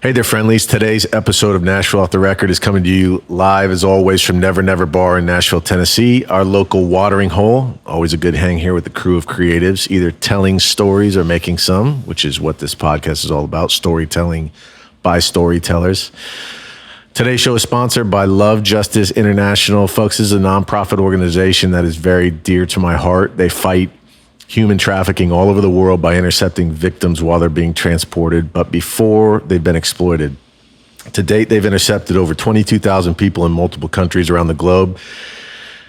Hey there, friendlies. Today's episode of Nashville Off the Record is coming to you live, as always, from Never Never Bar in Nashville, Tennessee, our local watering hole. Always a good hang here with the crew of creatives, either telling stories or making some, which is what this podcast is all about, storytelling by storytellers. Today's show is sponsored by Love Justice International. Folks, this is a nonprofit organization that is very dear to my heart. They fight human trafficking all over the world by intercepting victims while they're being transported, but before they've been exploited. To date, they've intercepted over 22,000 people in multiple countries around the globe,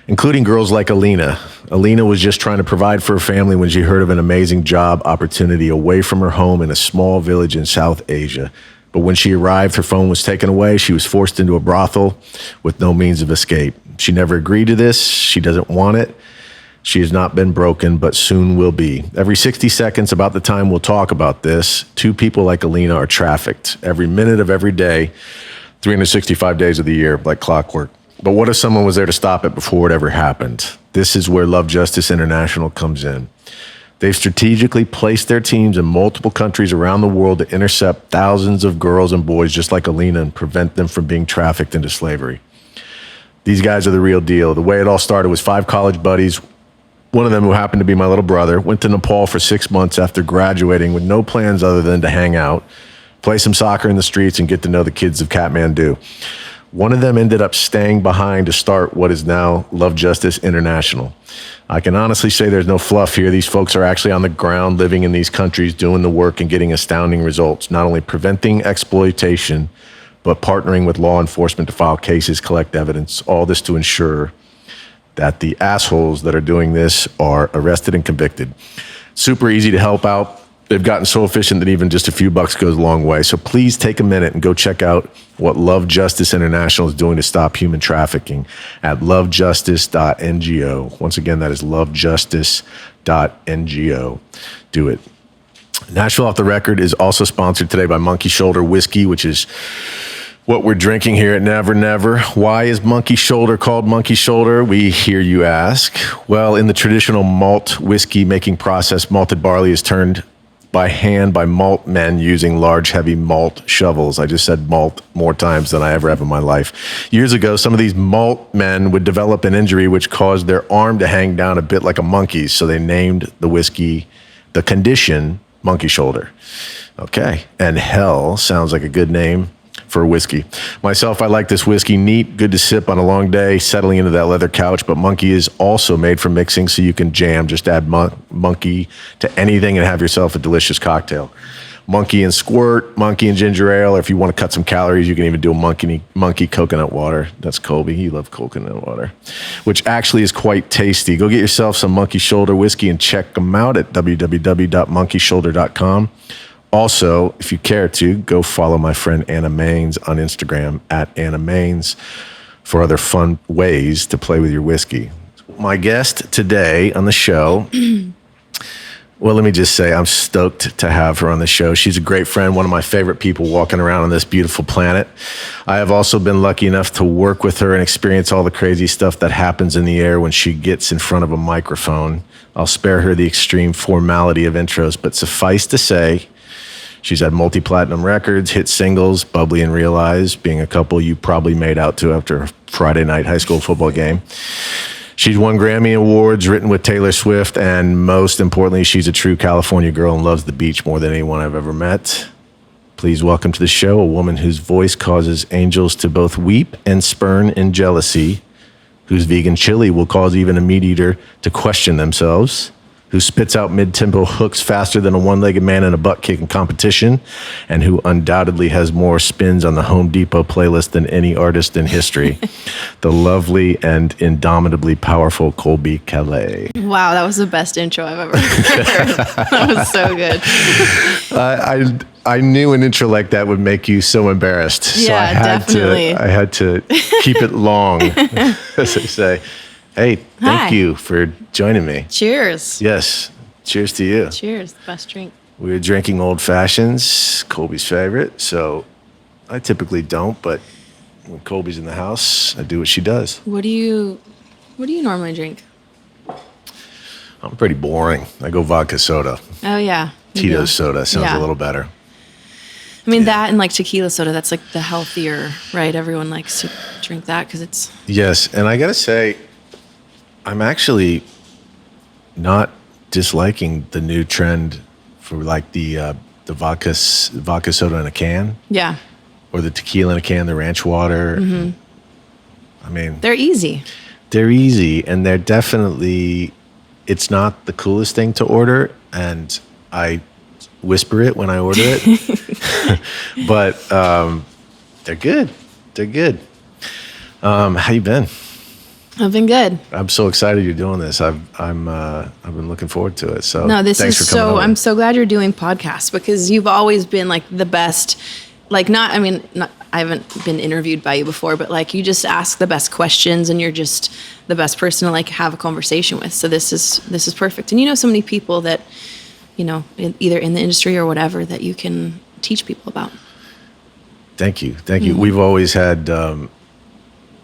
including girls like Alina. Alina was just trying to provide for her family when she heard of an amazing job opportunity away from her home in a small village in South Asia. But when she arrived, her phone was taken away. She was forced into a brothel with no means of escape. She never agreed to this. She doesn't want it. She has not been broken, but soon will be. Every 60 seconds, about the time we'll talk about this, two people like Alina are trafficked. Every minute of every day, 365 days of the year, like clockwork. But what if someone was there to stop it before it ever happened? This is where Love Justice International comes in. They've strategically placed their teams in multiple countries around the world to intercept thousands of girls and boys just like Alina and prevent them from being trafficked into slavery. These guys are the real deal. The way it all started was 5 college buddies. One of them, who happened to be my little brother, went to Nepal for 6 months after graduating with no plans other than to hang out, play some soccer in the streets, and get to know the kids of Kathmandu. One of them ended up staying behind to start what is now Love Justice International. I can honestly say there's no fluff here. These folks are actually on the ground, living in these countries, doing the work and getting astounding results, not only preventing exploitation, but partnering with law enforcement to file cases, collect evidence, all this to ensure that the assholes that are doing this are arrested and convicted. Super easy to help out. They've gotten so efficient that even just a few bucks goes a long way. So please take a minute and go check out what Love Justice International is doing to stop human trafficking at lovejustice.ngo. Once again, that is lovejustice.ngo. Do it. Nashville Off the Record is also sponsored today by Monkey Shoulder Whiskey, which is what we're drinking here at Never Never. Why is Monkey Shoulder called Monkey Shoulder, we hear you ask? Well, in the traditional malt whiskey making process, malted barley is turned by hand by malt men using large, heavy malt shovels. I just said malt more times than I ever have in my life. Years ago, some of these malt men would develop an injury which caused their arm to hang down a bit like a monkey's, so they named the whiskey, the condition, Monkey Shoulder. Okay, and hell sounds like a good name for whiskey. Myself, I like this whiskey neat, good to sip on a long day, settling into that leather couch, but Monkey is also made for mixing so you can jam. Just add Monkey to anything and have yourself a delicious cocktail. Monkey and squirt, Monkey and ginger ale, or if you want to cut some calories, you can even do a monkey coconut water. That's Colbie. He loves coconut water, which actually is quite tasty. Go get yourself some Monkey Shoulder whiskey and check them out at www.monkeyshoulder.com. Also, if you care to, go follow my friend Anna Maines on Instagram at Anna Maines for other fun ways to play with your whiskey. My guest today on the show, well, let me just say I'm stoked to have her on the show. She's a great friend, one of my favorite people walking around on this beautiful planet. I have also been lucky enough to work with her and experience all the crazy stuff that happens in the air when she gets in front of a microphone. I'll spare her the extreme formality of intros, but suffice to say, she's had multi-platinum records, hit singles, Bubbly and Realize, being a couple you probably made out to after a Friday night high school football game. She's won Grammy Awards, written with Taylor Swift, and most importantly, she's a true California girl and loves the beach more than anyone I've ever met. Please welcome to the show a woman whose voice causes angels to both weep and spurn in jealousy, whose vegan chili will cause even a meat eater to question themselves, who spits out mid-tempo hooks faster than a one-legged man in a butt-kicking competition, and who undoubtedly has more spins on the Home Depot playlist than any artist in history, the lovely and indomitably powerful Colbie Caillat. Wow, that was the best intro I've ever heard. That was so good. I knew an intro like that would make you so embarrassed. Yeah, so definitely. I had to keep it long, as they say. Hey, thank you for joining me. Cheers. Yes. Cheers to you. Cheers. Best drink. We were drinking Old Fashions, Colbie's favorite. So I typically don't, but when Colbie's in the house, I do what she does. What do you normally drink? I'm pretty boring. I go vodka soda. Oh, yeah. Tito's soda sounds Yeah. a little better. I mean, that and like tequila soda, that's like the healthier, right? Everyone likes to drink that because it's... Yes, and I gotta say, I'm actually not disliking the new trend for like the vodka soda in a can. Yeah. Or the tequila in a can, the ranch water. Mm-hmm. I mean, they're easy. They're easy, and they're definitely, it's not the coolest thing to order, and I whisper it when I order it. But they're good. They're good. How you been? I've been good. I'm so excited you're doing this. I've been looking forward to it. So no, this thanks is for coming over. I'm so glad you're doing podcasts because you've always been like the best. Like I haven't been interviewed by you before, but like you just ask the best questions and you're just the best person to like have a conversation with. So this is perfect. And you know so many people that, you know, either in the industry or whatever that you can teach people about. Thank you. Thank you. We've always had,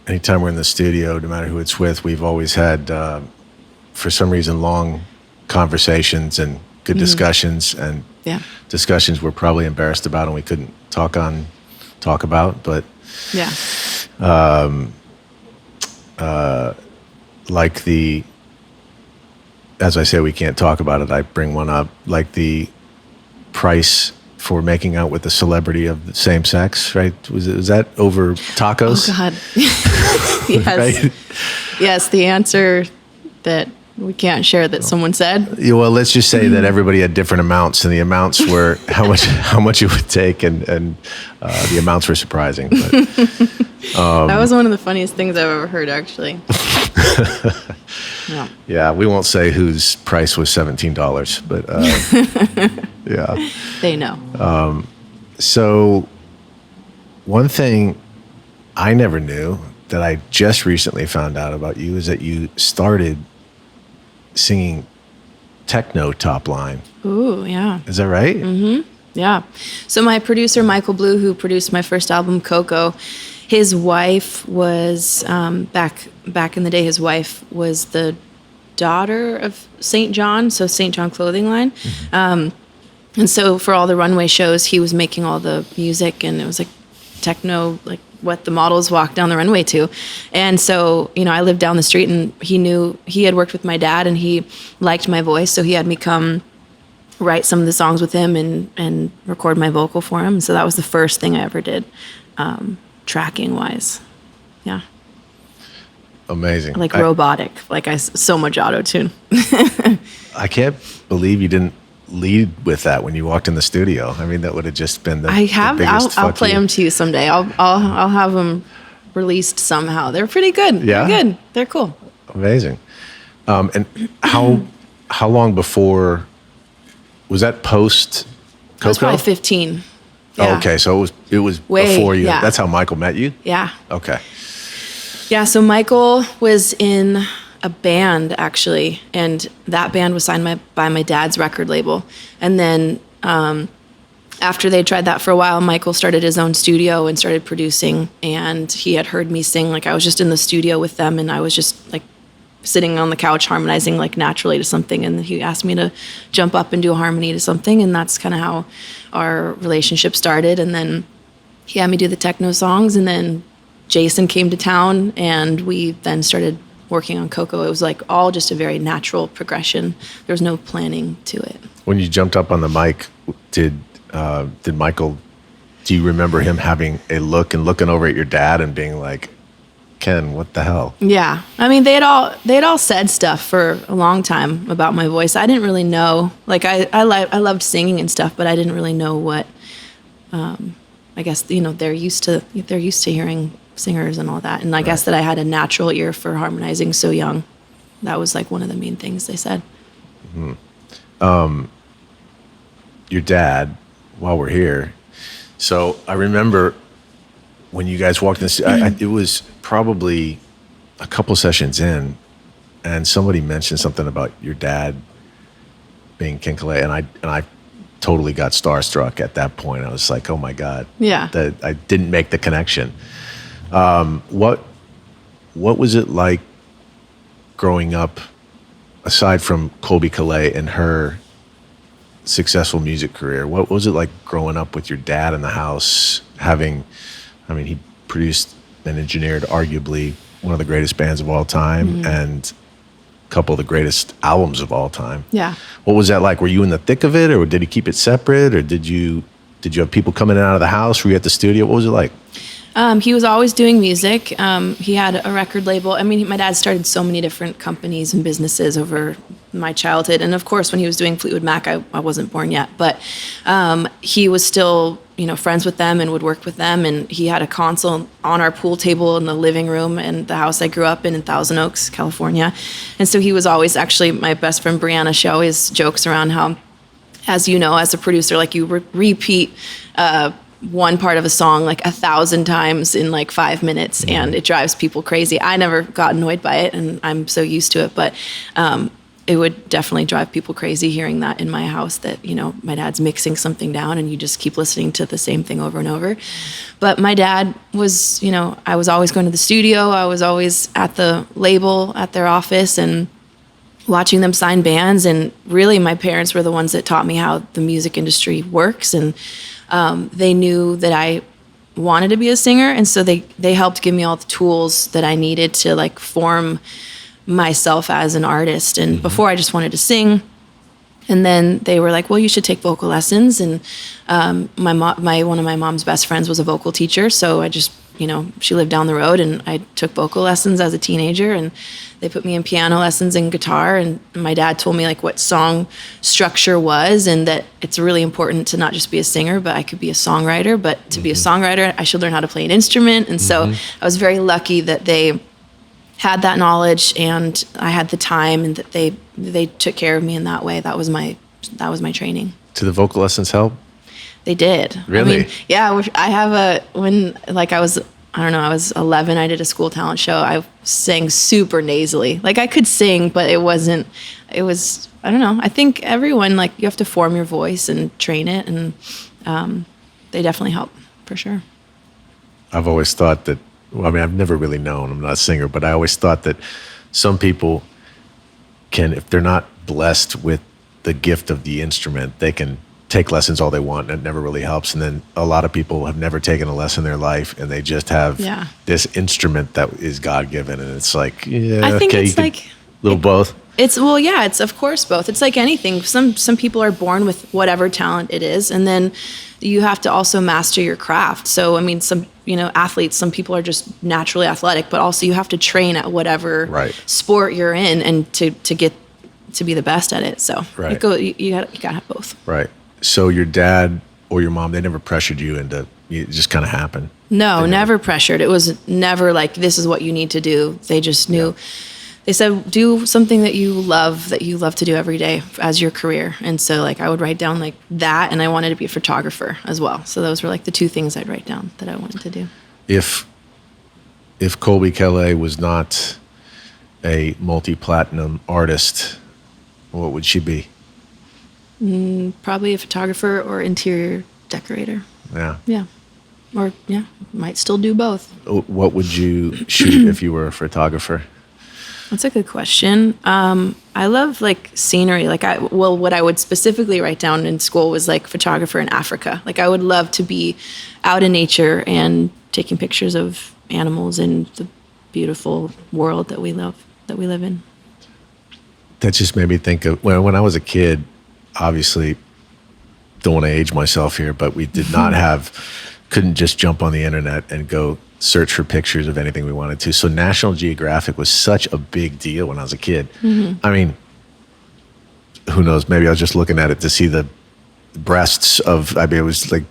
anytime we're in the studio, no matter who it's with, we've always had, for some reason, long conversations and good discussions, and discussions we're probably embarrassed about and we couldn't talk about. But yeah, like as I say, we can't talk about it. I bring one up, like the price for making out with a celebrity of the same sex, right? Was that over tacos? Oh God, yes, Right? Yes. The answer that we can't share that someone said. Yeah, well, let's just say that everybody had different amounts, and the amounts were how much it would take, and the amounts were surprising. But, that was one of the funniest things I've ever heard, actually. Yeah, we won't say whose price was $17, but yeah, they know. So one thing I never knew that I just recently found out about you is that you started singing techno top line. Ooh, yeah. Is that right? Mm-hmm. Yeah. So my producer, Michael Blue, who produced my first album, Coco, his wife was, back in the day, his wife was the daughter of St. John, so St. John clothing line. Mm-hmm. And so for all the runway shows, he was making all the music, and it was like techno, like what the models walk down the runway to. And so, you know, I lived down the street, and he had worked with my dad, and he liked my voice, so he had me come write some of the songs with him and record my vocal for him. So that was the first thing I ever did, tracking wise. Yeah. Amazing. Like robotic, so much auto-tune. I can't believe you didn't lead with that when you walked in the studio. I mean, that would have just been the I'll play them to you someday. I'll have them released somehow. They're pretty good. Yeah? They're good. They're cool. Amazing. And how long before was that post Coco? I was probably 15. Yeah. Oh, okay, so it was Way, before you. yeah. That's how Michael met you? Yeah. Okay. Yeah, so Michael was in a band, actually, and that band was signed by my dad's record label. And then after they tried that for a while, Michael started his own studio and started producing, and he had heard me sing. Like, I was just in the studio with them, and I was just, like, sitting on the couch harmonizing, like, naturally to something, and he asked me to jump up and do a harmony to something, and that's kind of how our relationship started. And then he had me do the techno songs, and then Jason came to town, and we then started working on Coco. It was like all just a very natural progression. There was no planning to it. When you jumped up on the mic, did Michael, do you remember him having a look and looking over at your dad and being like, Ken, what the hell? Yeah. I mean, they had all said stuff for a long time about my voice. I didn't really know. Like, I loved singing and stuff, but I didn't really know what, I guess, you know, they're used to hearing singers and all that. And I guess that I had a natural ear for harmonizing so young. That was like one of the main things they said. Mm-hmm. Your dad, while we're here, so I remember when you guys walked in, it was probably a couple sessions in, and somebody mentioned something about your dad being Colbie Caillat, and I totally got starstruck at that point. I was like, oh my God. Yeah. That I didn't make the connection. What was it like growing up, aside from Colbie Caillat and her successful music career. What was it like growing up with your dad in the house, he produced and engineered arguably one of the greatest bands of all time and a couple of the greatest albums of all time. Yeah. What was that like? Were you in the thick of it, or did he keep it separate, or did you have people coming in and out of the house? Were you at the studio? What was it like? He was always doing music. He had a record label. I mean, my dad started so many different companies and businesses over my childhood. And of course, when he was doing Fleetwood Mac, I wasn't born yet. But he was still, friends with them and would work with them. And he had a console on our pool table in the living room in the house I grew up in Thousand Oaks, California. And so he was always, actually, my best friend Brianna, she always jokes around how, as you know, as a producer, like you repeat one part of a song like 1,000 times in like 5 minutes, and it drives people crazy. I never got annoyed by it, and I'm so used to it, but it would definitely drive people crazy hearing that in my house, that, my dad's mixing something down and you just keep listening to the same thing over and over. But my dad was, I was always going to the studio. I was always at the label, at their office, and watching them sign bands. And really my parents were the ones that taught me how the music industry works. And they knew that I wanted to be a singer. And so they helped give me all the tools that I needed to like form myself as an artist. And before I just wanted to sing. And then they were like, well, you should take vocal lessons. And one of my mom's best friends was a vocal teacher. So I just, she lived down the road, and I took vocal lessons as a teenager, and they put me in piano lessons and guitar. And my dad told me like what song structure was, and that it's really important to not just be a singer, but I could be a songwriter. But to be a songwriter, I should learn how to play an instrument. And so I was very lucky that they had that knowledge and I had the time, and that they took care of me in that way. That was my training. Did the vocal lessons help? They did. Really? I mean, yeah. I was 11, I did a school talent show. I sang super nasally. Like I could sing, but it was, I don't know. I think everyone, like, you have to form your voice and train it, and they definitely help for sure. I've always thought that, I've never really known, I'm not a singer, but I always thought that some people can, if they're not blessed with the gift of the instrument, they can take lessons all they want, and it never really helps. And then a lot of people have never taken a lesson in their life, and they just have this instrument that is God-given, and it's like, I think it's like little both. It's of course both. It's like anything. Some people are born with whatever talent it is, and then you have to also master your craft. So I mean, some athletes, some people are just naturally athletic, but also you have to train at whatever sport you're in, and to get to be the best at it. So you gotta have both. Right. So your dad or your mom, they never pressured you into, it just kind of happened? No, never pressured. It was never like, this is what you need to do. They just knew. They said, do something that you love to do every day as your career. And so like I would write down like that, and I wanted to be a photographer as well. So those were like the two things I'd write down that I wanted to do. If Colbie Caillat was not a multi-platinum artist, what would she be? Probably a photographer or interior decorator. Yeah. Or might still do both. What would you shoot if you were a photographer? That's a good question. I love like scenery. Like what I would specifically write down in school was like photographer in Africa. Like I would love to be out in nature and taking pictures of animals and the beautiful world that we live in. That just made me think of when I was a kid. Obviously, don't want to age myself here, but we did not couldn't just jump on the internet and go search for pictures of anything we wanted to. So National Geographic was such a big deal when I was a kid. I mean, who knows? Maybe I was just looking at it to see the breasts of, it was like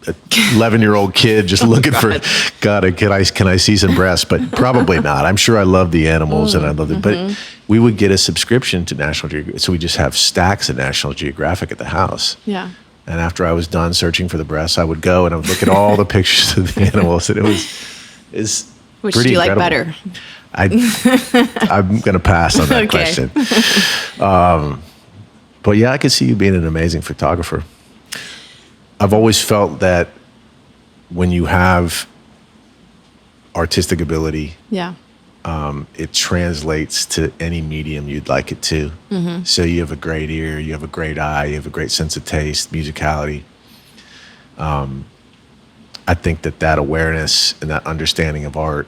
an 11-year-old kid just looking for, God, can I see some breasts? But probably not. I'm sure I love the animals and I love it. But we would get a subscription to National Geographic. So we just have stacks of National Geographic at the house. Yeah. And after I was done searching for the breasts, I would go and I would look at all the pictures of the animals. And it's Which pretty do you incredible. Like better? I'm going to pass on that question. But yeah, I could see you being an amazing photographer. I've always felt that when you have artistic ability, it translates to any medium you'd like it to. So you have a great ear, you have a great eye, you have a great sense of taste, musicality. I think that awareness and that understanding of art,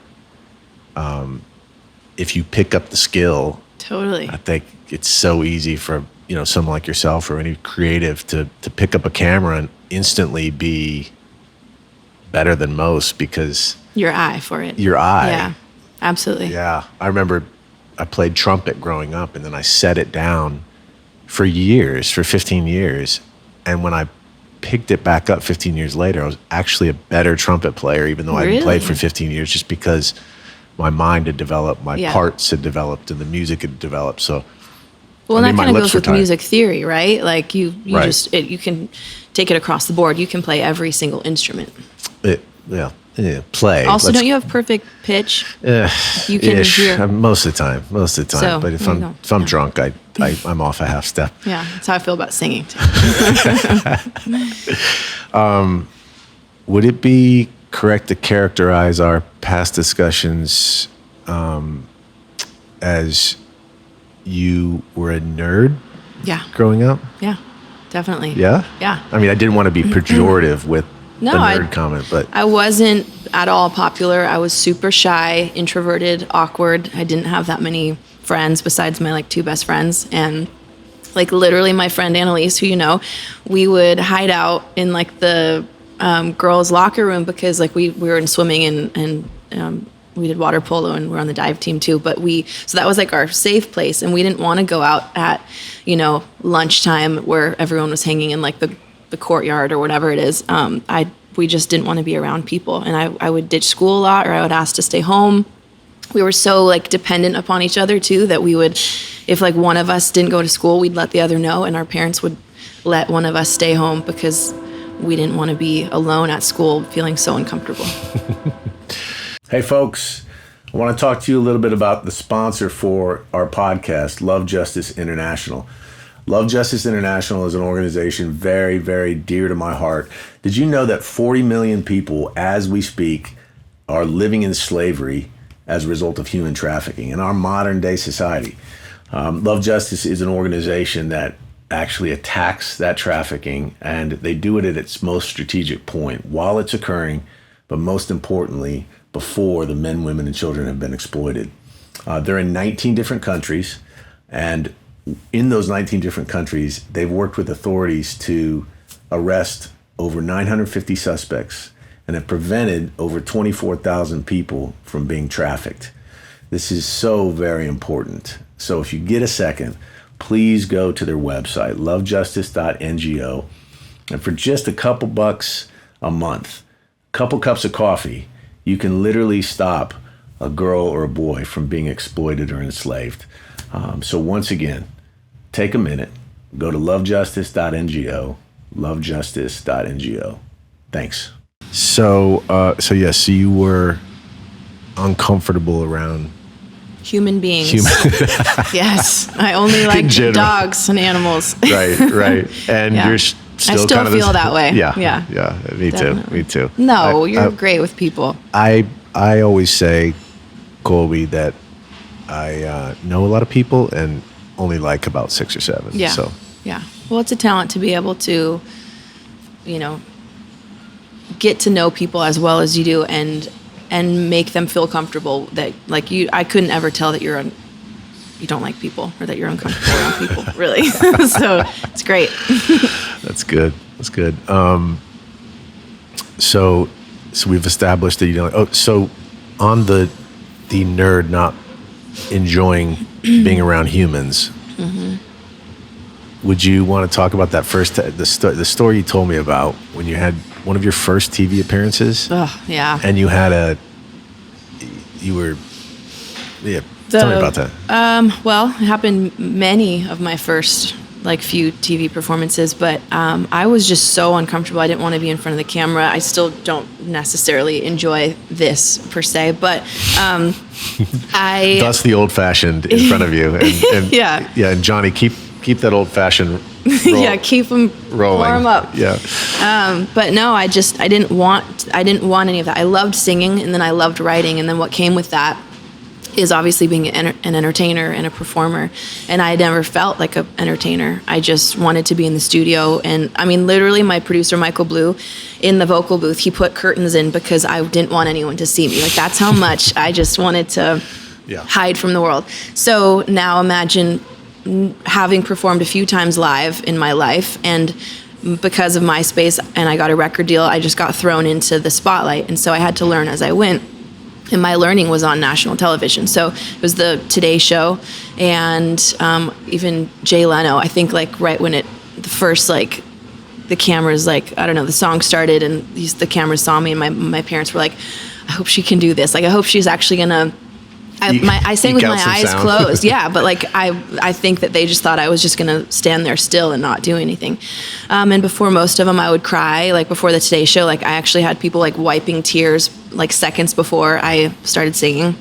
if you pick up the skill, Totally. I think it's so easy for someone like yourself or any creative to pick up a camera and instantly be better than most because Your eye for it. your eye. Yeah, absolutely. Yeah, I remember I played trumpet growing up, and then I set it down for years, for 15 years, and when I picked it back up 15 years later, I was actually a better trumpet player, even though I hadn't played for 15 years, just because my mind had developed, my parts had developed, and the music had developed. So, well, and that kind of goes with music theory, right? Like you can take it across the board. You can play every single instrument. Play. Also, don't you have perfect pitch? You can hear most of the time. So, but if I'm drunk, I'm off a half step. Yeah, that's how I feel about singing too. Would it be correct to characterize our past discussions as you were a nerd? Yeah. Growing up? Yeah, definitely. Yeah? Yeah. I mean, I didn't want to be pejorative with the nerd comment, but I wasn't at all popular. I was super shy, introverted, awkward. I didn't have that many friends besides my two best friends. And literally my friend Annalise, who we would hide out in the girls' locker room because we were in swimming and we did water polo and we're on the dive team too. But so that was our safe place, and we didn't want to go out at lunchtime where everyone was hanging in the courtyard or whatever it is. We just didn't want to be around people, and I would ditch school a lot, or I would ask to stay home. We were so dependent upon each other too that we would, if one of us didn't go to school, we'd let the other know, and our parents would let one of us stay home because we didn't want to be alone at school feeling so uncomfortable. Hey folks, I want to talk to you a little bit about the sponsor for our podcast, Love Justice International. Love Justice International is an organization very, very dear to my heart. Did you know that 40 million people, as we speak, are living in slavery as a result of human trafficking in our modern day society? Love Justice is an organization that actually attacks that trafficking, and they do it at its most strategic point while it's occurring, but most importantly, before the men, women, and children have been exploited. They're in 19 different countries, and in those 19 different countries, they've worked with authorities to arrest over 950 suspects and have prevented over 24,000 people from being trafficked. This is so very important. So if you get a second, please go to their website, lovejustice.ngo, and for just a couple bucks a month, a couple cups of coffee, you can literally stop a girl or a boy from being exploited or enslaved. So once again, take a minute, go to lovejustice.ngo, lovejustice.ngo. Thanks. So you were uncomfortable around human beings. Yes, I only like dogs and animals. Right. And you're still I still kind of feel that way. Yeah. Me Definitely. too. No, you're great with people. I always say, Colbie, that I know a lot of people and only like about 6 or 7. Yeah. So. Yeah. Well, it's a talent to be able to, get to know people as well as you do and make them feel comfortable that I couldn't ever tell that you don't like people or that you're uncomfortable around people, really. So it's great. That's good. So we've established that you don't. So on the nerd not enjoying being around humans, would you want to talk about that first the story you told me about when you had one of your first TV appearances? Oh yeah. And you had tell me about that. Well, it happened many of my first few TV performances, but I was just so uncomfortable. I didn't want to be in front of the camera. I still don't necessarily enjoy this per se, but Thus the old-fashioned in front of you. And yeah. Yeah, and Johnny, keep that old-fashioned keep them rolling. Warm up. Yeah. But no, I didn't want any of that. I loved singing, and then I loved writing, and then what came with that is obviously being an entertainer and a performer. And I never felt like an entertainer. I just wanted to be in the studio. And I mean, literally my producer, Michael Blue, in the vocal booth, he put curtains in because I didn't want anyone to see me. Like, that's how much I just wanted to hide from the world. So now imagine having performed a few times live in my life, and because of MySpace and I got a record deal, I just got thrown into the spotlight. And so I had to learn as I went. And my learning was on national television. So it was the Today Show, and even Jay Leno, I think, like, right when the first, like, the cameras, like, I don't know, the song started and the cameras saw me, and my parents were like, I hope she can do this. Like, I hope she's actually gonna, I sang with my eyes closed. Yeah, but like, I think that they just thought I was just gonna stand there still and not do anything. And before most of them, I would cry. Like, before the Today Show, like, I actually had people like wiping tears like seconds before I started singing.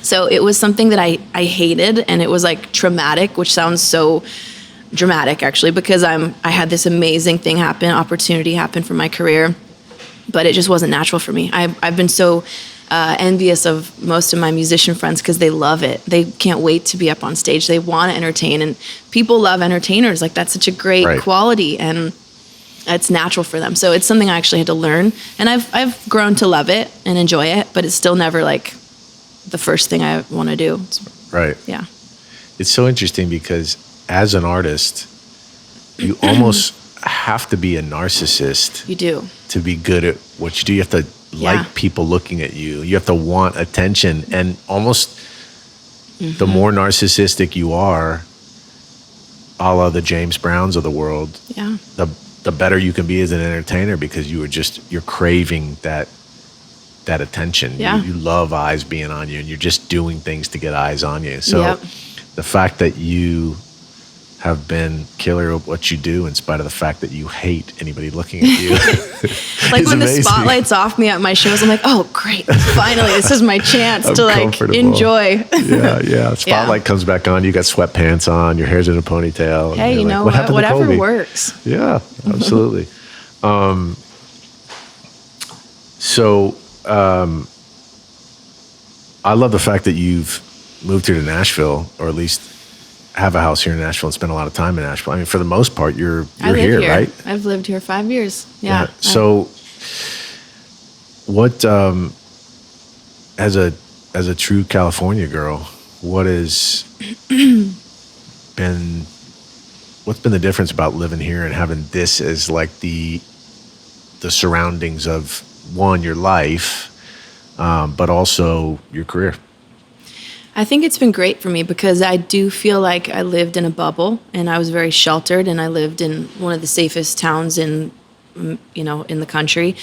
So it was something that I hated, and it was like traumatic, which sounds so dramatic actually, because I had this amazing thing opportunity happen for my career, but it just wasn't natural for me. I've been so envious of most of my musician friends because they love it. They can't wait to be up on stage. They want to entertain, and people love entertainers. Like, that's such a great quality, and it's natural for them. So it's something I actually had to learn, and I've grown to love it and enjoy it, but it's still never like the first thing I want to do. Right. Yeah. It's so interesting because as an artist, you almost have to be a narcissist. You do. To be good at what you do. You have to like people looking at you. You have to want attention. And almost the more narcissistic you are, a la the James Browns of the world, the better you can be as an entertainer, because you're craving that attention. Yeah. You love eyes being on you, and you're just doing things to get eyes on you. So the fact that you have been killer at what you do in spite of the fact that you hate anybody looking at you. Like, when amazing. the spotlight's off me at my shows, I'm like, oh, great. Finally, this is my chance to like enjoy. Yeah. Spotlight comes back on. You got sweatpants on. Your hair's in a ponytail. Hey, you know, whatever works. Yeah, absolutely. So I love the fact that you've moved here to Nashville, or at least have a house here in Nashville and spend a lot of time in Nashville. I mean, for the most part, you're here, right? I've lived here 5 years. Yeah. So, what as a true California girl, what's been the difference about living here and having this as like the surroundings of, one, your life, but also your career? I think it's been great for me because I do feel like I lived in a bubble, and I was very sheltered, and I lived in one of the safest towns in the country.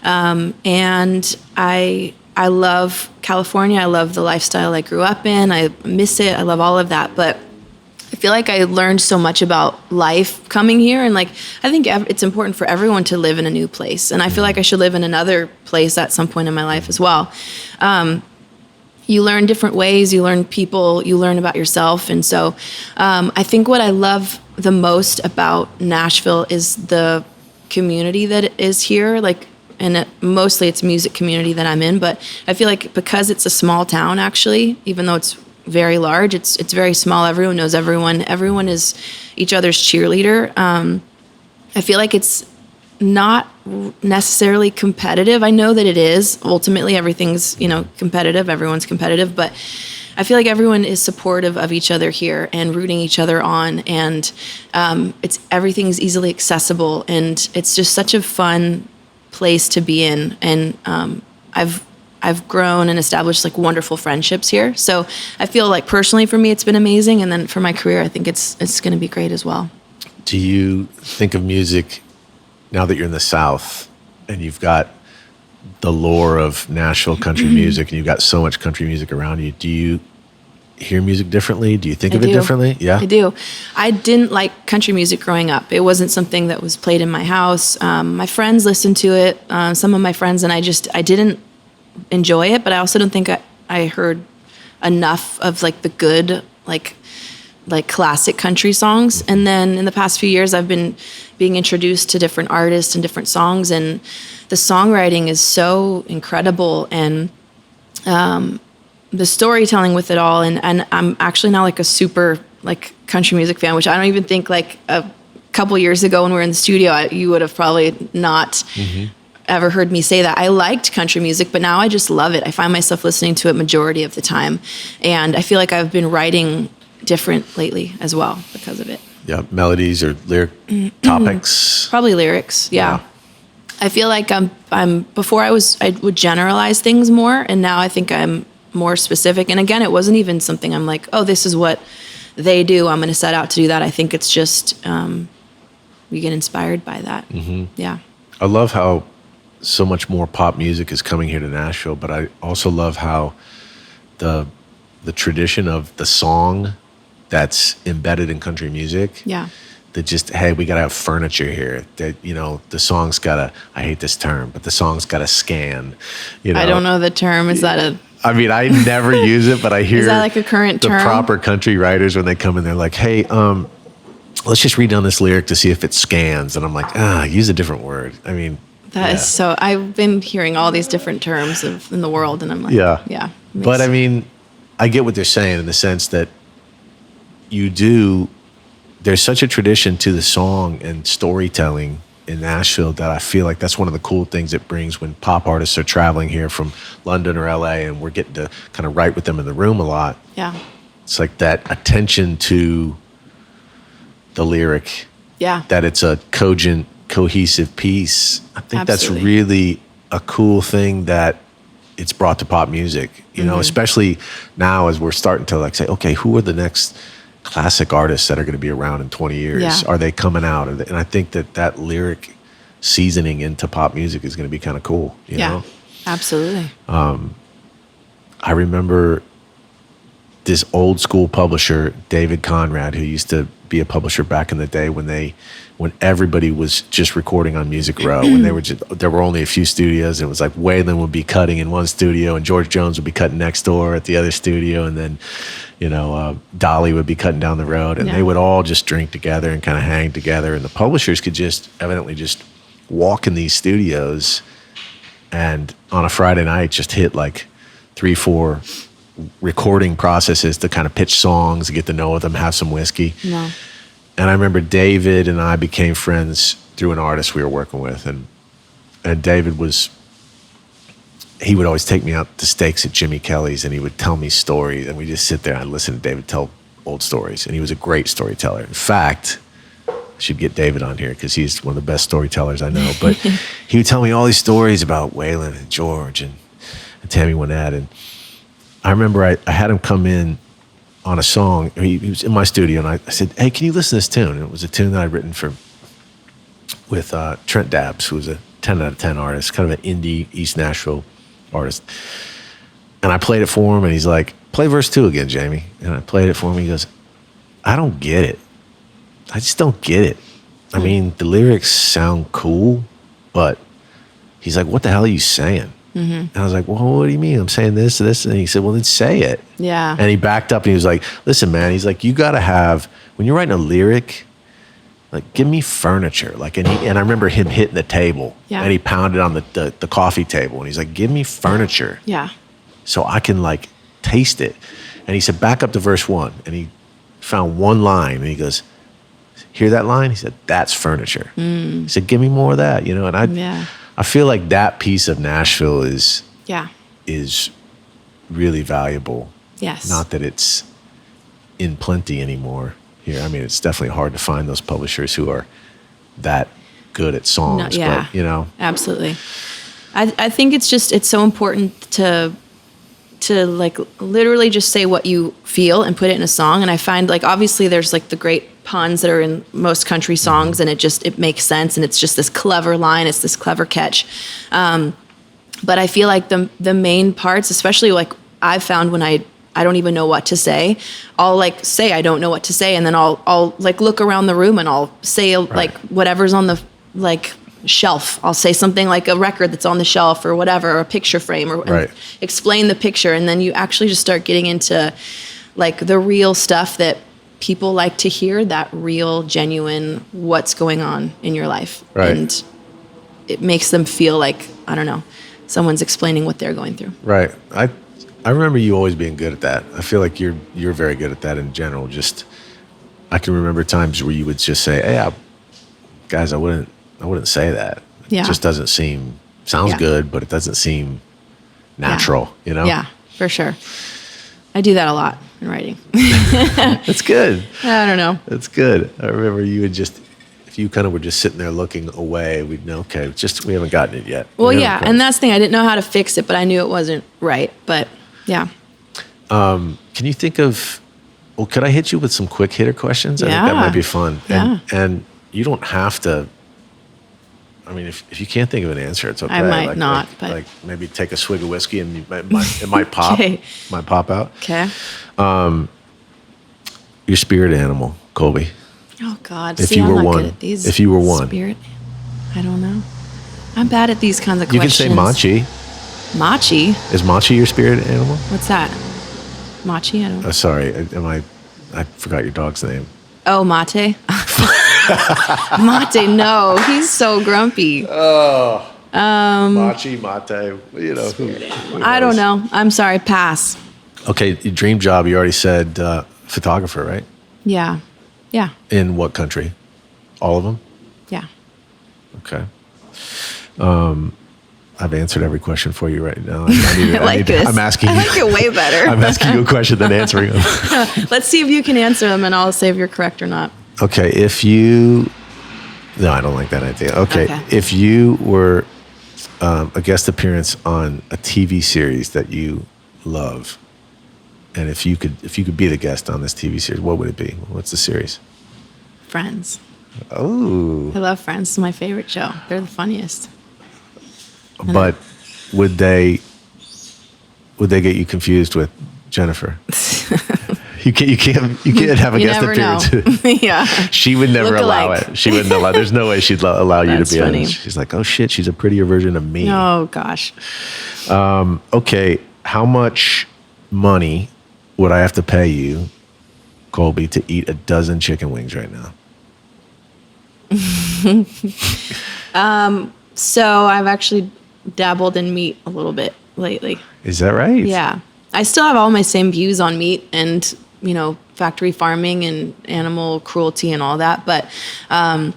And I love California. I love the lifestyle I grew up in. I miss it. I love all of that. But I feel like I learned so much about life coming here. And like, I think it's important for everyone to live in a new place. And I feel like I should live in another place at some point in my life as well. You learn different ways, you learn people, you learn about yourself. And so I think what I love the most about Nashville is the community that is here. Like, and mostly it's music community that I'm in, but I feel like because it's a small town, actually, even though it's very large, it's very small. Everyone knows everyone. Everyone is each other's cheerleader. I feel like it's not necessarily competitive. I know that it is. Ultimately, everything's, competitive. Everyone's competitive, but I feel like everyone is supportive of each other here and rooting each other on. And everything's easily accessible, and it's just such a fun place to be in. And I've grown and established like wonderful friendships here. So I feel like personally for me, it's been amazing. And then for my career, I think it's going to be great as well. Do you think of music now that you're in the South and you've got the lore of Nashville country music and you've got so much country music around you, do you hear music differently? Do you think of it differently? Yeah, I do. I didn't like country music growing up. It wasn't something that was played in my house. My friends listened to it, some of my friends, and I didn't enjoy it, but I also don't think I heard enough of like the good, like classic country songs. And then in the past few years, I've been being introduced to different artists and different songs, and the songwriting is so incredible. And the storytelling with it all. And I'm actually now like a super like country music fan, which I don't even think like a couple years ago when we were in the studio, you would have probably not ever heard me say that. I liked country music, but now I just love it. I find myself listening to it majority of the time. And I feel like I've been writing different lately as well because of it. Yeah, melodies or lyric topics. Probably lyrics. Yeah. I feel like I'm before I would generalize things more, and now I think I'm more specific. And again, it wasn't even something I'm like, oh, this is what they do, I'm going to set out to do that. I think it's just we get inspired by that. Yeah. I love how so much more pop music is coming here to Nashville, but I also love how the tradition of the song that's embedded in country music. Yeah. That just, hey, we got to have furniture here. That, you know, the song's got to, I hate this term, but the song's got to scan. You know? I don't know the term. Is that a... I mean, I never use it, but I hear is that like a current the term? proper country writers when they come in, they're like, hey, let's just read down this lyric to see if it scans. And I'm like, use a different word. I mean, that is so, I've been hearing all these different terms in the world, and I'm like, yeah. But I mean, I get what they're saying in the sense that there's such a tradition to the song and storytelling in Nashville that I feel like that's one of the cool things it brings when pop artists are traveling here from London or LA, and we're getting to kind of write with them in the room a lot. Yeah. It's like that attention to the lyric. Yeah. That it's a cogent, cohesive piece. I think Absolutely. that's really a cool thing that it's brought to pop music, you know, especially now as we're starting to like say, okay, who are the next classic artists that are going to be around in 20 years? Yeah. Are they coming out? And I think that lyric seasoning into pop music is going to be kind of cool, you know? Absolutely. I remember this old school publisher, David Conrad, who used to be a publisher back in the day when everybody was just recording on Music Row, when there were only a few studios. It was like Waylon would be cutting in one studio and George Jones would be cutting next door at the other studio, and then, you know, Dolly would be cutting down the road, and they would all just drink together and kind of hang together, and the publishers could just evidently just walk in these studios and on a Friday night just hit like 3-4 recording processes to kind of pitch songs, get to know them, have some whiskey. No. And I remember David and I became friends through an artist we were working with, and David he would always take me out to steaks at Jimmy Kelly's, and he would tell me stories, and we just sit there and I'd listen to David tell old stories, and he was a great storyteller. In fact, I should get David on here because he's one of the best storytellers I know. But he would tell me all these stories about Waylon and George and Tammy Wynette, and I remember I had him come in on a song. He was in my studio, and I said, hey, can you listen to this tune? And it was a tune that I'd written with Trent Dabbs, who was a 10 out of 10 artist, kind of an indie East Nashville artist. And I played it for him, and he's like, play verse 2 again, Jamie. And I played it for him. He goes, I don't get it. I just don't get it. I mean, the lyrics sound cool, but he's like, what the hell are you saying? And I was like, well, what do you mean? I'm saying this. And he said, well, then say it. Yeah. And he backed up and he was like, listen, man, he's like, you got to have, when you're writing a lyric, like, give me furniture. Like, and I remember him hitting the table, and he pounded on the coffee table, and he's like, give me furniture. Yeah. So I can like taste it. And he said, back up to verse 1. And he found one line, and he goes, hear that line? He said, that's furniture. He said, give me more of that, you know? And I feel like that piece of Nashville is really valuable. Yes. Not that it's in plenty anymore here. I mean, it's definitely hard to find those publishers who are that good at songs. No, yeah. But, you know. Absolutely. I think it's so important to like literally just say what you feel and put it in a song. And I find like obviously there's like the great puns that are in most country songs, and it makes sense, and it's just this clever line, it's this clever catch. But I feel like the main parts, especially like I've found when I don't even know what to say, I'll like say I don't know what to say, and then I'll like look around the room and I'll say like whatever's on the like shelf. I'll say something like a record that's on the shelf or whatever, or a picture frame, or explain the picture, and then you actually just start getting into like the real stuff that people like to hear, that real, genuine what's going on in your life. And it makes them feel like, I don't know, someone's explaining what they're going through. Right. I remember you always being good at that. I feel like you're very good at that in general. Just I can remember times where you would just say, "Hey, guys, I wouldn't say that. Yeah. It just doesn't sounds Yeah. good, but it doesn't seem natural, you know?" Yeah, for sure. I do that a lot in writing. That's good. I don't know. That's good. I remember you would just, if you kind of were just sitting there looking away, we'd know, okay, we haven't gotten it yet. Well, yeah, and that's the thing. I didn't know how to fix it, but I knew it wasn't right. But yeah. Can you think of, well, could I hit you with some quick hitter questions? I think that Yeah. might be fun. Yeah. And you don't have to, I mean, if you can't think of an answer, it's okay. I might not, but- like maybe take a swig of whiskey and it might pop. Okay. Might pop out. Okay. Your spirit animal, Colbie. Oh God. If See, you I'm were not one. good at these. If you were one. Spirit. I don't know. I'm bad at these kinds of You questions. can say Machi. Machi. Is Machi your spirit animal? What's that? Machi. I don't. Sorry, I forgot your dog's name. Oh, Mate. Mate. No, he's so grumpy. Machi, Mate, you know. Who I don't knows? know. I'm sorry. Pass. Okay, your dream job, you already said photographer, right? Yeah. Yeah. In what country? All of them? Yeah. Okay. I've answered every question for you right now. I like this. I'm asking I you. like it way better. I'm asking you a question than answering them. Let's see if you can answer them, and I'll say if you're correct or not. Okay, no, I don't like that idea. Okay, Okay. if you were a guest appearance on a TV series that you love, and if you could be the guest on this TV series, what would it be? What's the series? Friends. Oh, I love Friends. It's my favorite show. They're the funniest. but would they get you confused with Jennifer? You can't have a You guest never know. appearance. Yeah. She would never allow Look-alike. it. She wouldn't allow. There's no way she'd allow you That's to be on funny. it. She's like, oh shit, she's a prettier version of me. Oh gosh. Okay, how much money would I have to pay you, Colbie, to eat a dozen chicken wings right now? So I've actually dabbled in meat a little bit lately. Is that right? Yeah. I still have all my same views on meat and, factory farming and animal cruelty and all that. But I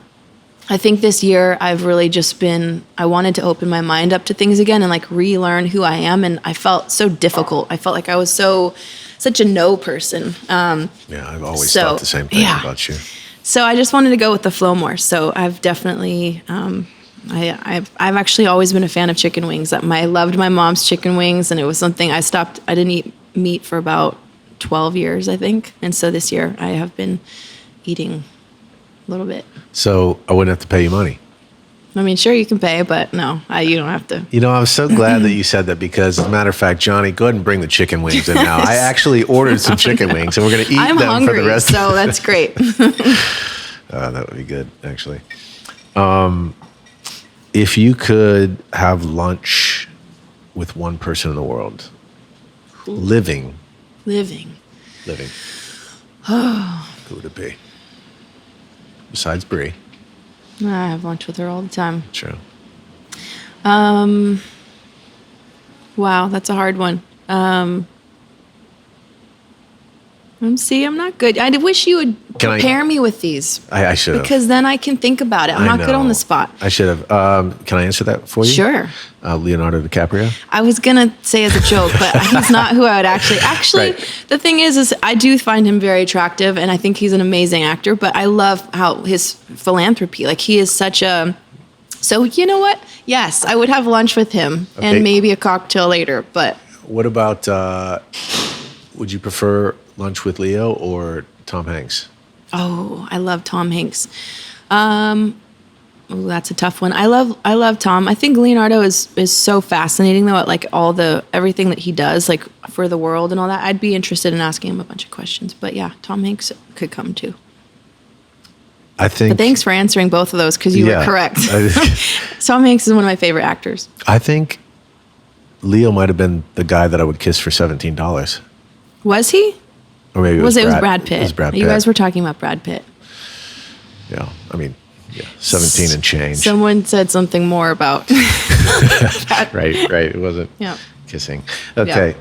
think this year I've really just I wanted to open my mind up to things again and like relearn who I am. And I felt so difficult. I felt like I was such a no person. Yeah, I've always thought the same thing about you. So I just wanted to go with the flow more. So I've definitely, I've actually always been a fan of chicken wings. I loved my mom's chicken wings, and it was something I didn't eat meat for about 12 years, I think. And so this year I have been eating a little bit. So I wouldn't have to pay you money. I mean, sure, you can pay, but no, you don't have to. You know, I was so glad that you said that because, as a matter of fact, Johnny, go ahead and bring the chicken wings in now. I actually ordered some chicken wings, and we're going to eat I'm them hungry, for the rest so that's great. that would be good, actually. If you could have lunch with one person in the world, living, who would it be? Besides Brie. I have lunch with her all the time. True. Wow, that's a hard one. I'm not good. I wish you would prepare me with these. I should have. Because then I can think about it. I'm not good on the spot. I should have. Can I answer that for you? Sure. Leonardo DiCaprio. I was going to say as a joke, but he's not who I would actually. Actually, Right. The thing is I do find him very attractive, and I think he's an amazing actor, but I love how his philanthropy, like he is such a. So you know what? Yes, I would have lunch with him and maybe a cocktail later, but. What about, would you prefer lunch with Leo or Tom Hanks? Oh, I love Tom Hanks. That's a tough one. I love Tom. I think Leonardo is so fascinating though, at like everything that he does, like for the world and all that. I'd be interested in asking him a bunch of questions. But yeah, Tom Hanks could come too. I think. But thanks for answering both of those because you were correct. Tom Hanks is one of my favorite actors. I think Leo might have been the guy that I would kiss for $17. Was he? Or maybe it was was Brad Pitt. It was Brad Pitt. You guys were talking about Brad Pitt. Yeah, I mean, 17 and change. Someone said something more about. Right. It wasn't. Yeah. Kissing. Okay.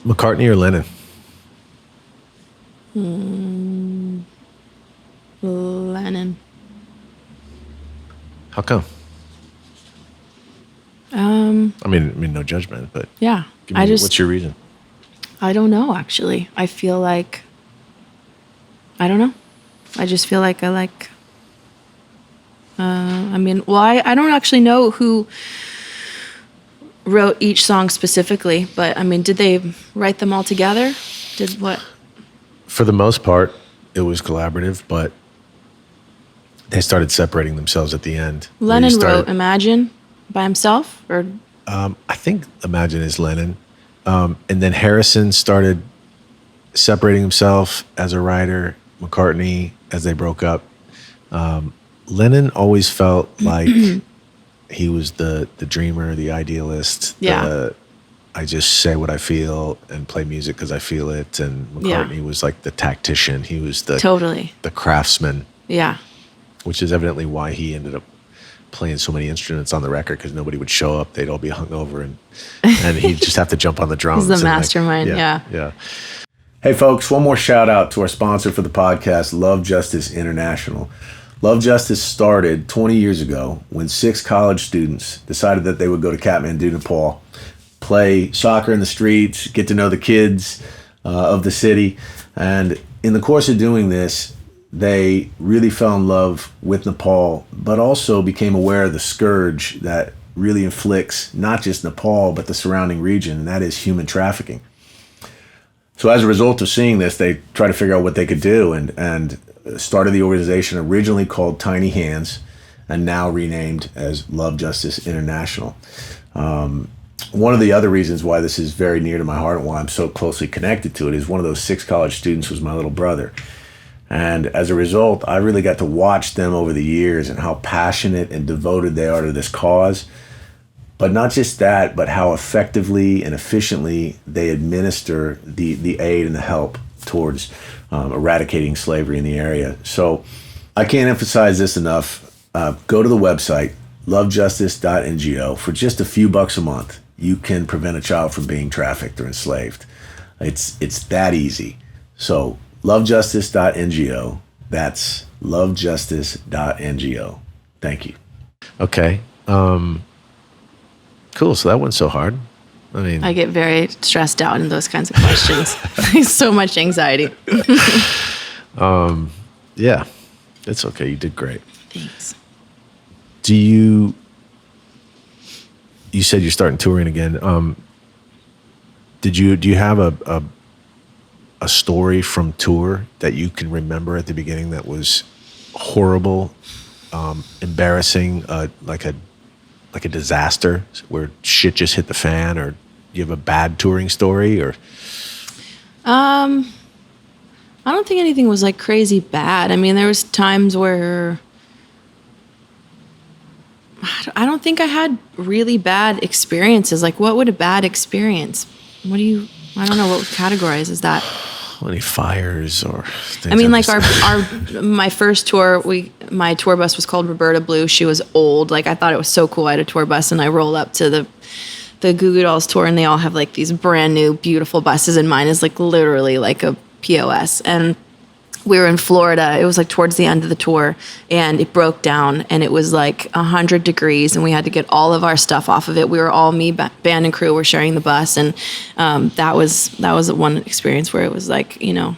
McCartney or Lennon? Lennon. How come? I mean, no judgment, but Yeah. what's your reason? I don't know, actually. I feel like, I don't know. I just feel like I like, I don't actually know who wrote each song specifically, but I mean, did they write them all together? Did what? For the most part, it was collaborative, but they started separating themselves at the end. Lennon wrote Imagine by himself, or? I think Imagine is Lennon. And then Harrison started separating himself as a writer, McCartney, as they broke up. Lennon always felt like he was the dreamer, the idealist. Yeah. I just say what I feel and play music because I feel it. And McCartney was like the tactician. He was the craftsman. Yeah. Which is evidently why he ended up playing so many instruments on the record, because nobody would show up. They'd all be hungover, and he'd just have to jump on the drums. He's the mastermind. Yeah. Hey, folks, one more shout out to our sponsor for the podcast, Love Justice International. Love Justice started 20 years ago when 6 college students decided that they would go to Kathmandu, Nepal, play soccer in the streets, get to know the kids of the city. And in the course of doing this, they really fell in love with Nepal, but also became aware of the scourge that really inflicts not just Nepal, but the surrounding region, and that is human trafficking. So as a result of seeing this, they tried to figure out what they could do and started the organization originally called Tiny Hands and now renamed as Love Justice International. One of the other reasons why this is very near to my heart and why I'm so closely connected to it is one of those 6 college students was my little brother. And as a result, I really got to watch them over the years and how passionate and devoted they are to this cause. But not just that, but how effectively and efficiently they administer the aid and the help towards eradicating slavery in the area. So I can't emphasize this enough. Go to the website, lovejustice.ngo. For just a few bucks a month, you can prevent a child from being trafficked or enslaved. It's that easy. So lovejustice.ngo. That's lovejustice.ngo. Thank you. Okay. Cool. So that wasn't so hard. I mean, I get very stressed out in those kinds of questions. So much anxiety. Yeah, it's okay. You did great. Thanks. You said you're starting touring again. Do you have a story from tour that you can remember at the beginning that was horrible, embarrassing, like a disaster where shit just hit the fan, or do you have a bad touring story? Or I don't think anything was like crazy bad. I mean, there was times where I don't think I had really bad experiences. Like, what would a bad experience? I don't know what categorize as that. Any fires or things? I mean, like my first tour, my tour bus was called Roberta Blue. She was old. Like, I thought it was so cool. I had a tour bus, and I roll up to the Goo Goo Dolls tour, and they all have like these brand new, beautiful buses, and mine is like literally like a POS. And we were in Florida. It was like towards the end of the tour, and it broke down, and it was like 100 degrees, and we had to get all of our stuff off of it. We were all band and crew were sharing the bus, and that was one experience where it was like, you know,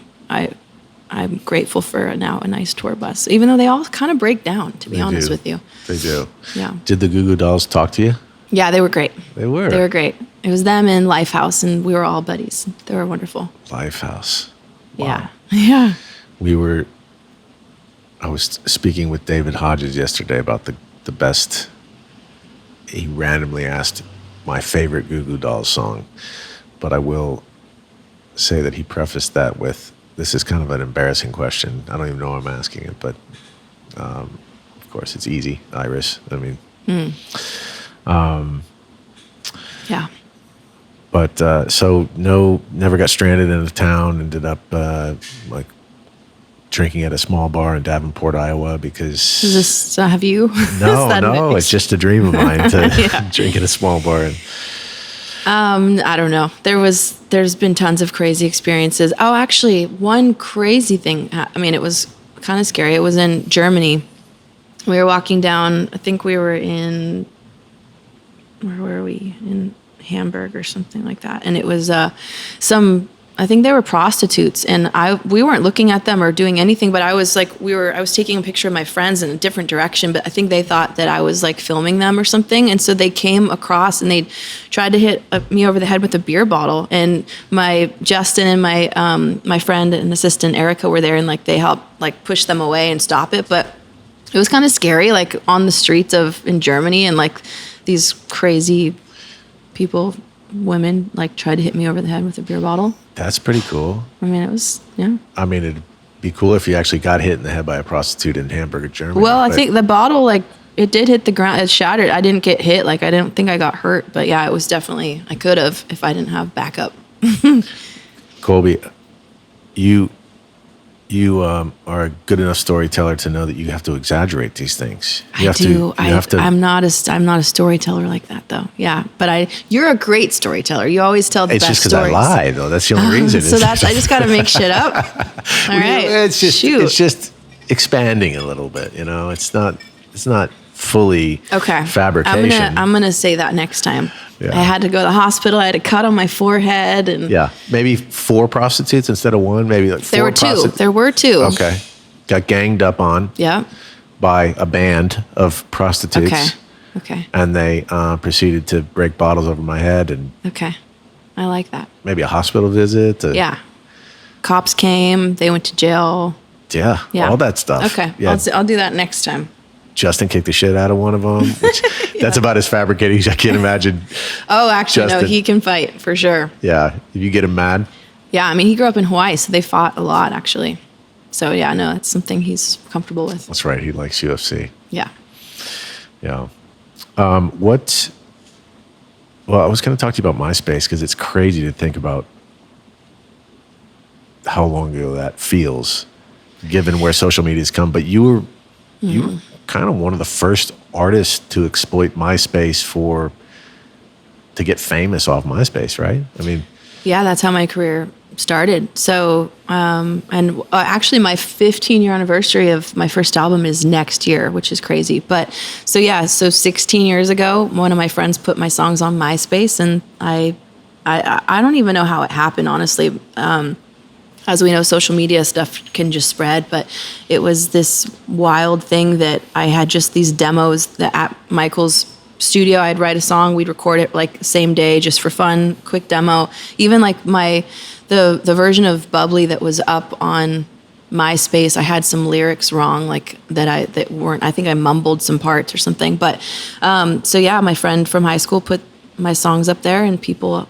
I'm grateful for now a nice tour bus, even though they all kind of break down, to be honest with you. They do. Yeah. Did the Goo Goo Dolls talk to you? Yeah, they were great. They were great. It was them and Lifehouse, and we were all buddies. They were wonderful. Lifehouse. Wow. Yeah. Yeah. I was speaking with David Hodges yesterday about the best. He randomly asked my favorite Goo Goo Dolls song, but I will say that he prefaced that with, this is kind of an embarrassing question. I don't even know why I'm asking it, but of course it's easy. Iris. I mean, yeah. But so never got stranded in a town. Ended up like drinking at a small bar in Davenport, Iowa, because Is this, have you? no, it's just a dream of mine to drink at a small bar. I don't know. There's been tons of crazy experiences. Oh, actually, one crazy thing. I mean, it was kind of scary. It was in Germany. We were walking down. I think we were in. Where were we? In Hamburg or something like that. And it was I think they were prostitutes, and we weren't looking at them or doing anything, but I was taking a picture of my friends in a different direction, but I think they thought that I was like filming them or something. And so they came across and they tried to hit me over the head with a beer bottle, and my Justin and my friend and assistant Erica were there, and like they helped like push them away and stop it. But it was kind of scary, like on the streets in Germany, and like these crazy people, women, like tried to hit me over the head with a beer bottle. That's pretty cool. I mean, it was, yeah. I mean, it'd be cool if you actually got hit in the head by a prostitute in Hamburg, Germany. Well, I think the bottle, like, it did hit the ground. It shattered. I didn't get hit. Like, I didn't think I got hurt. But yeah, it was definitely, I could have if I didn't have backup. Colbie, you are a good enough storyteller to know that you have to exaggerate these things. I'm not a storyteller like that, though. Yeah, but you're a great storyteller. You always tell the best stories. It's just because I lie, though. That's the only reason. So I just got to make shit up. All right. It's just expanding a little bit. You know, it's not fully fabrication. I'm gonna say that next time. Yeah. I had to go to the hospital. I had a cut on my forehead, and maybe 4 prostitutes instead of 1. Maybe like 4. There were 2. Okay, got ganged up on. Yeah. By a band of prostitutes. Okay. And they proceeded to break bottles over my head and. Okay, I like that. Maybe a hospital visit. Yeah. Cops came. They went to jail. Yeah. All that stuff. Okay. Yeah. I'll do that next time. Justin kicked the shit out of one of them. Which, that's about as fabricating as I can imagine. Oh, actually, Justin. No, he can fight for sure. Yeah. If you get him mad. Yeah. I mean, he grew up in Hawaii, so they fought a lot, actually. So, yeah, no, it's something he's comfortable with. That's right. He likes UFC. Yeah. Yeah. Well, I was going to talk to you about MySpace because it's crazy to think about how long ago that feels, given where social media's come. But you were kind of one of the first artists to exploit MySpace to get famous off MySpace, right? I mean, yeah, that's how my career started. So, actually my 15-year anniversary of my first album is next year, which is crazy. But so 16 years ago, one of my friends put my songs on MySpace, and I don't even know how it happened, honestly. As we know, social media stuff can just spread, but it was this wild thing that I had just these demos that at Michael's studio, I'd write a song, we'd record it like same day just for fun, quick demo. Even like the version of Bubbly that was up on MySpace, I had some lyrics wrong, like that weren't, I think I mumbled some parts or something. But my friend from high school put my songs up there, and people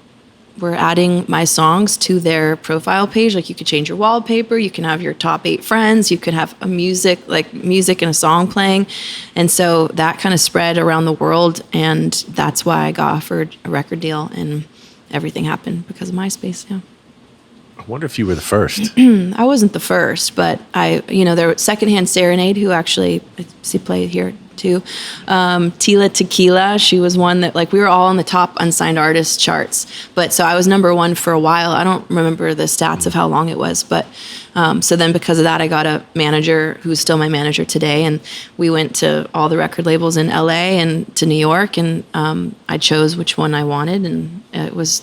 were adding my songs to their profile page. Like, you could change your wallpaper, you can have your top 8 friends, you could have music and a song playing. And so that kind of spread around the world, and that's why I got offered a record deal, and everything happened because of MySpace. Yeah. I wonder if you were the first. I wasn't the first, but there was Secondhand Serenade, who actually, I play here too. Tila Tequila, she was one that, like, we were all on the top unsigned artist charts. But so I was number 1 for a while. I don't remember the stats of how long it was, but so then because of that, I got a manager who's still my manager today, and we went to all the record labels in LA and to New York, and I chose which one I wanted, and it was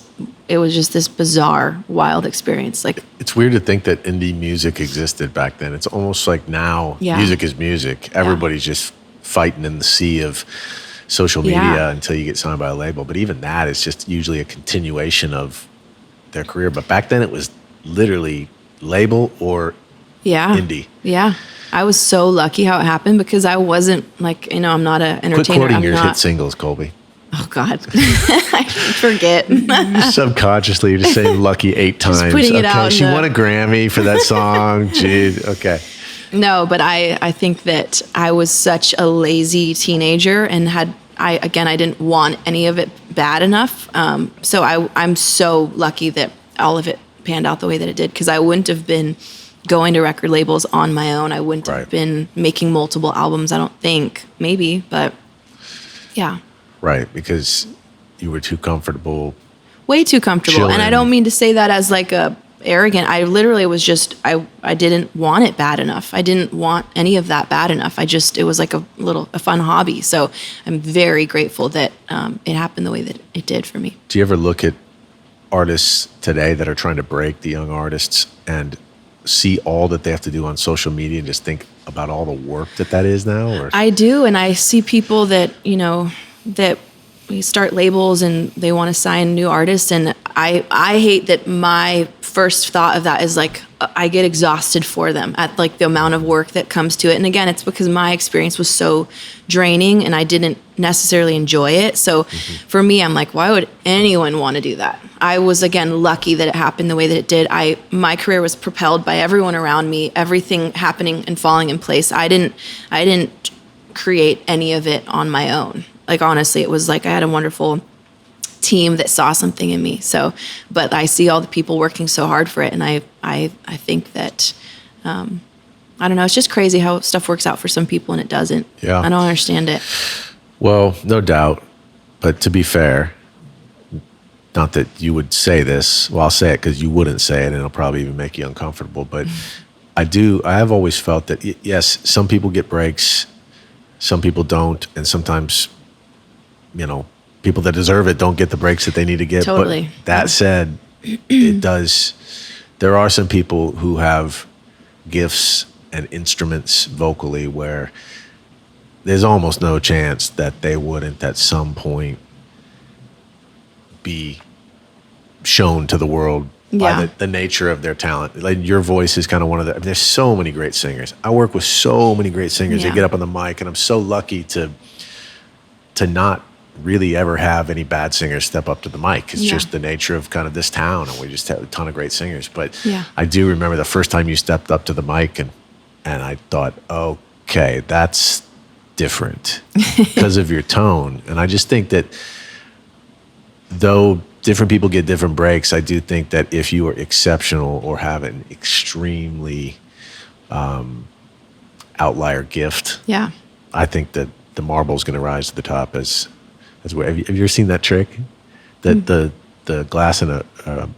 just this bizarre, wild experience. Like, it's weird to think that indie music existed back then. It's almost like now music is music. Everybody's just fighting in the sea of social media until you get signed by a label. But even that is just usually a continuation of their career. But back then it was literally label or indie. Yeah. I was so lucky how it happened, because I wasn't like, I'm not an entertainer. Quit quoting your hit singles, Colbie. Oh, God. I forget. Subconsciously, you're just saying lucky 8 times. Just putting it out. She won a Grammy for that song. Jeez. Okay. No, but I think that I was such a lazy teenager, and I didn't want any of it bad enough. So I'm so lucky that all of it panned out the way that it did, because I wouldn't have been going to record labels on my own. I wouldn't Right. have been making multiple albums, I don't think. Maybe, but yeah. Right, because you were too comfortable. Way too comfortable. And I Chilling. don't mean to say that as like a arrogant. I literally was just, I didn't want it bad enough. I didn't want any of that bad enough. It was like a fun hobby. So I'm very grateful that it happened the way that it did for me. Do you ever look at artists today that are trying to break, the young artists, and see all that they have to do on social media and just think about all the work that is now? Or? I do. And I see people that, that we start labels and they want to sign new artists. And I hate that my first thought of that is like, I get exhausted for them at like the amount of work that comes to it. And again, it's because my experience was so draining and I didn't necessarily enjoy it. So for me, I'm like, why would anyone want to do that? I was, again, lucky that it happened the way that it did. My career was propelled by everyone around me, everything happening and falling in place. I didn't create any of it on my own. Like, honestly, it was like I had a wonderful team that saw something in me. So, but I see all the people working so hard for it. And I think that, I don't know, it's just crazy how stuff works out for some people and it doesn't. Yeah. I don't understand it. Well, no doubt. But to be fair, not that you would say this, well, I'll say it because you wouldn't say it and it'll probably even make you uncomfortable. But I have always felt that, yes, some people get breaks, some people don't. And sometimes, people that deserve it don't get the breaks that they need to get. Totally. But that said, there are some people who have gifts and instruments vocally where there's almost no chance that they wouldn't at some point be shown to the world by the nature of their talent. Like, your voice is kind of one of the, there's so many great singers. I work with so many great singers. They get up on the mic, and I'm so lucky to not really ever have any bad singers step up to the mic. It's just the nature of kind of this town, and we just have a ton of great singers. But I do remember the first time you stepped up to the mic, and I thought, okay, that's different because of your tone. And I just think that though different people get different breaks, I do think that if you are exceptional or have an extremely outlier gift, I think that the marble is going to rise to the top as where. Have you ever seen that trick? That the glass in a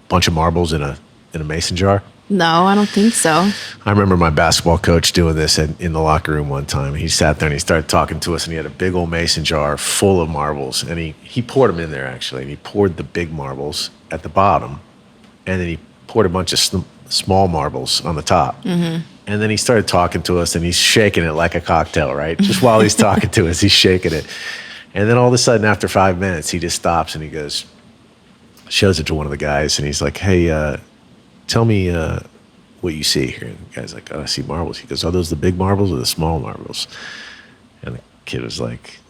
bunch of marbles in a mason jar? No, I don't think so. I remember my basketball coach doing this in the locker room one time. He sat there and he started talking to us, and he had a big old mason jar full of marbles, and he poured them in there, actually, and he poured the big marbles at the bottom, and then he poured a bunch of small marbles on the top. And then he started talking to us, and he's shaking it like a cocktail, right? Just while he's talking to us, he's shaking it. And then all of a sudden, after 5 minutes, he just stops and he goes, shows it to one of the guys, and he's like, hey, tell me what you see here. And the guy's like, I see marbles. He goes, are those the big marbles or the small marbles? And the kid was like,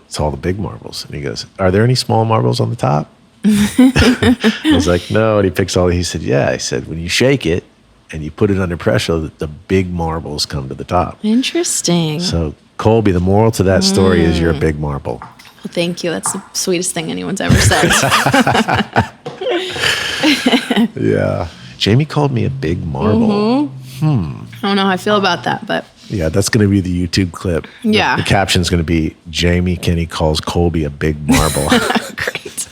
it's all the big marbles. And he goes, are there any small marbles on the top? I was like, no. And he picks all. He said, yeah. I said, when you shake it and you put it under pressure, the big marbles come to the top. Interesting. So, Colbie, the moral to that story is you're a big marble. Well, thank you. That's the sweetest thing anyone's ever said. Yeah. Jamie called me a big marble. I don't know how I feel about that, but Yeah, that's going to be the YouTube clip. Yeah. The caption's going to be, Jamie Kenney calls Colbie a big marble. great.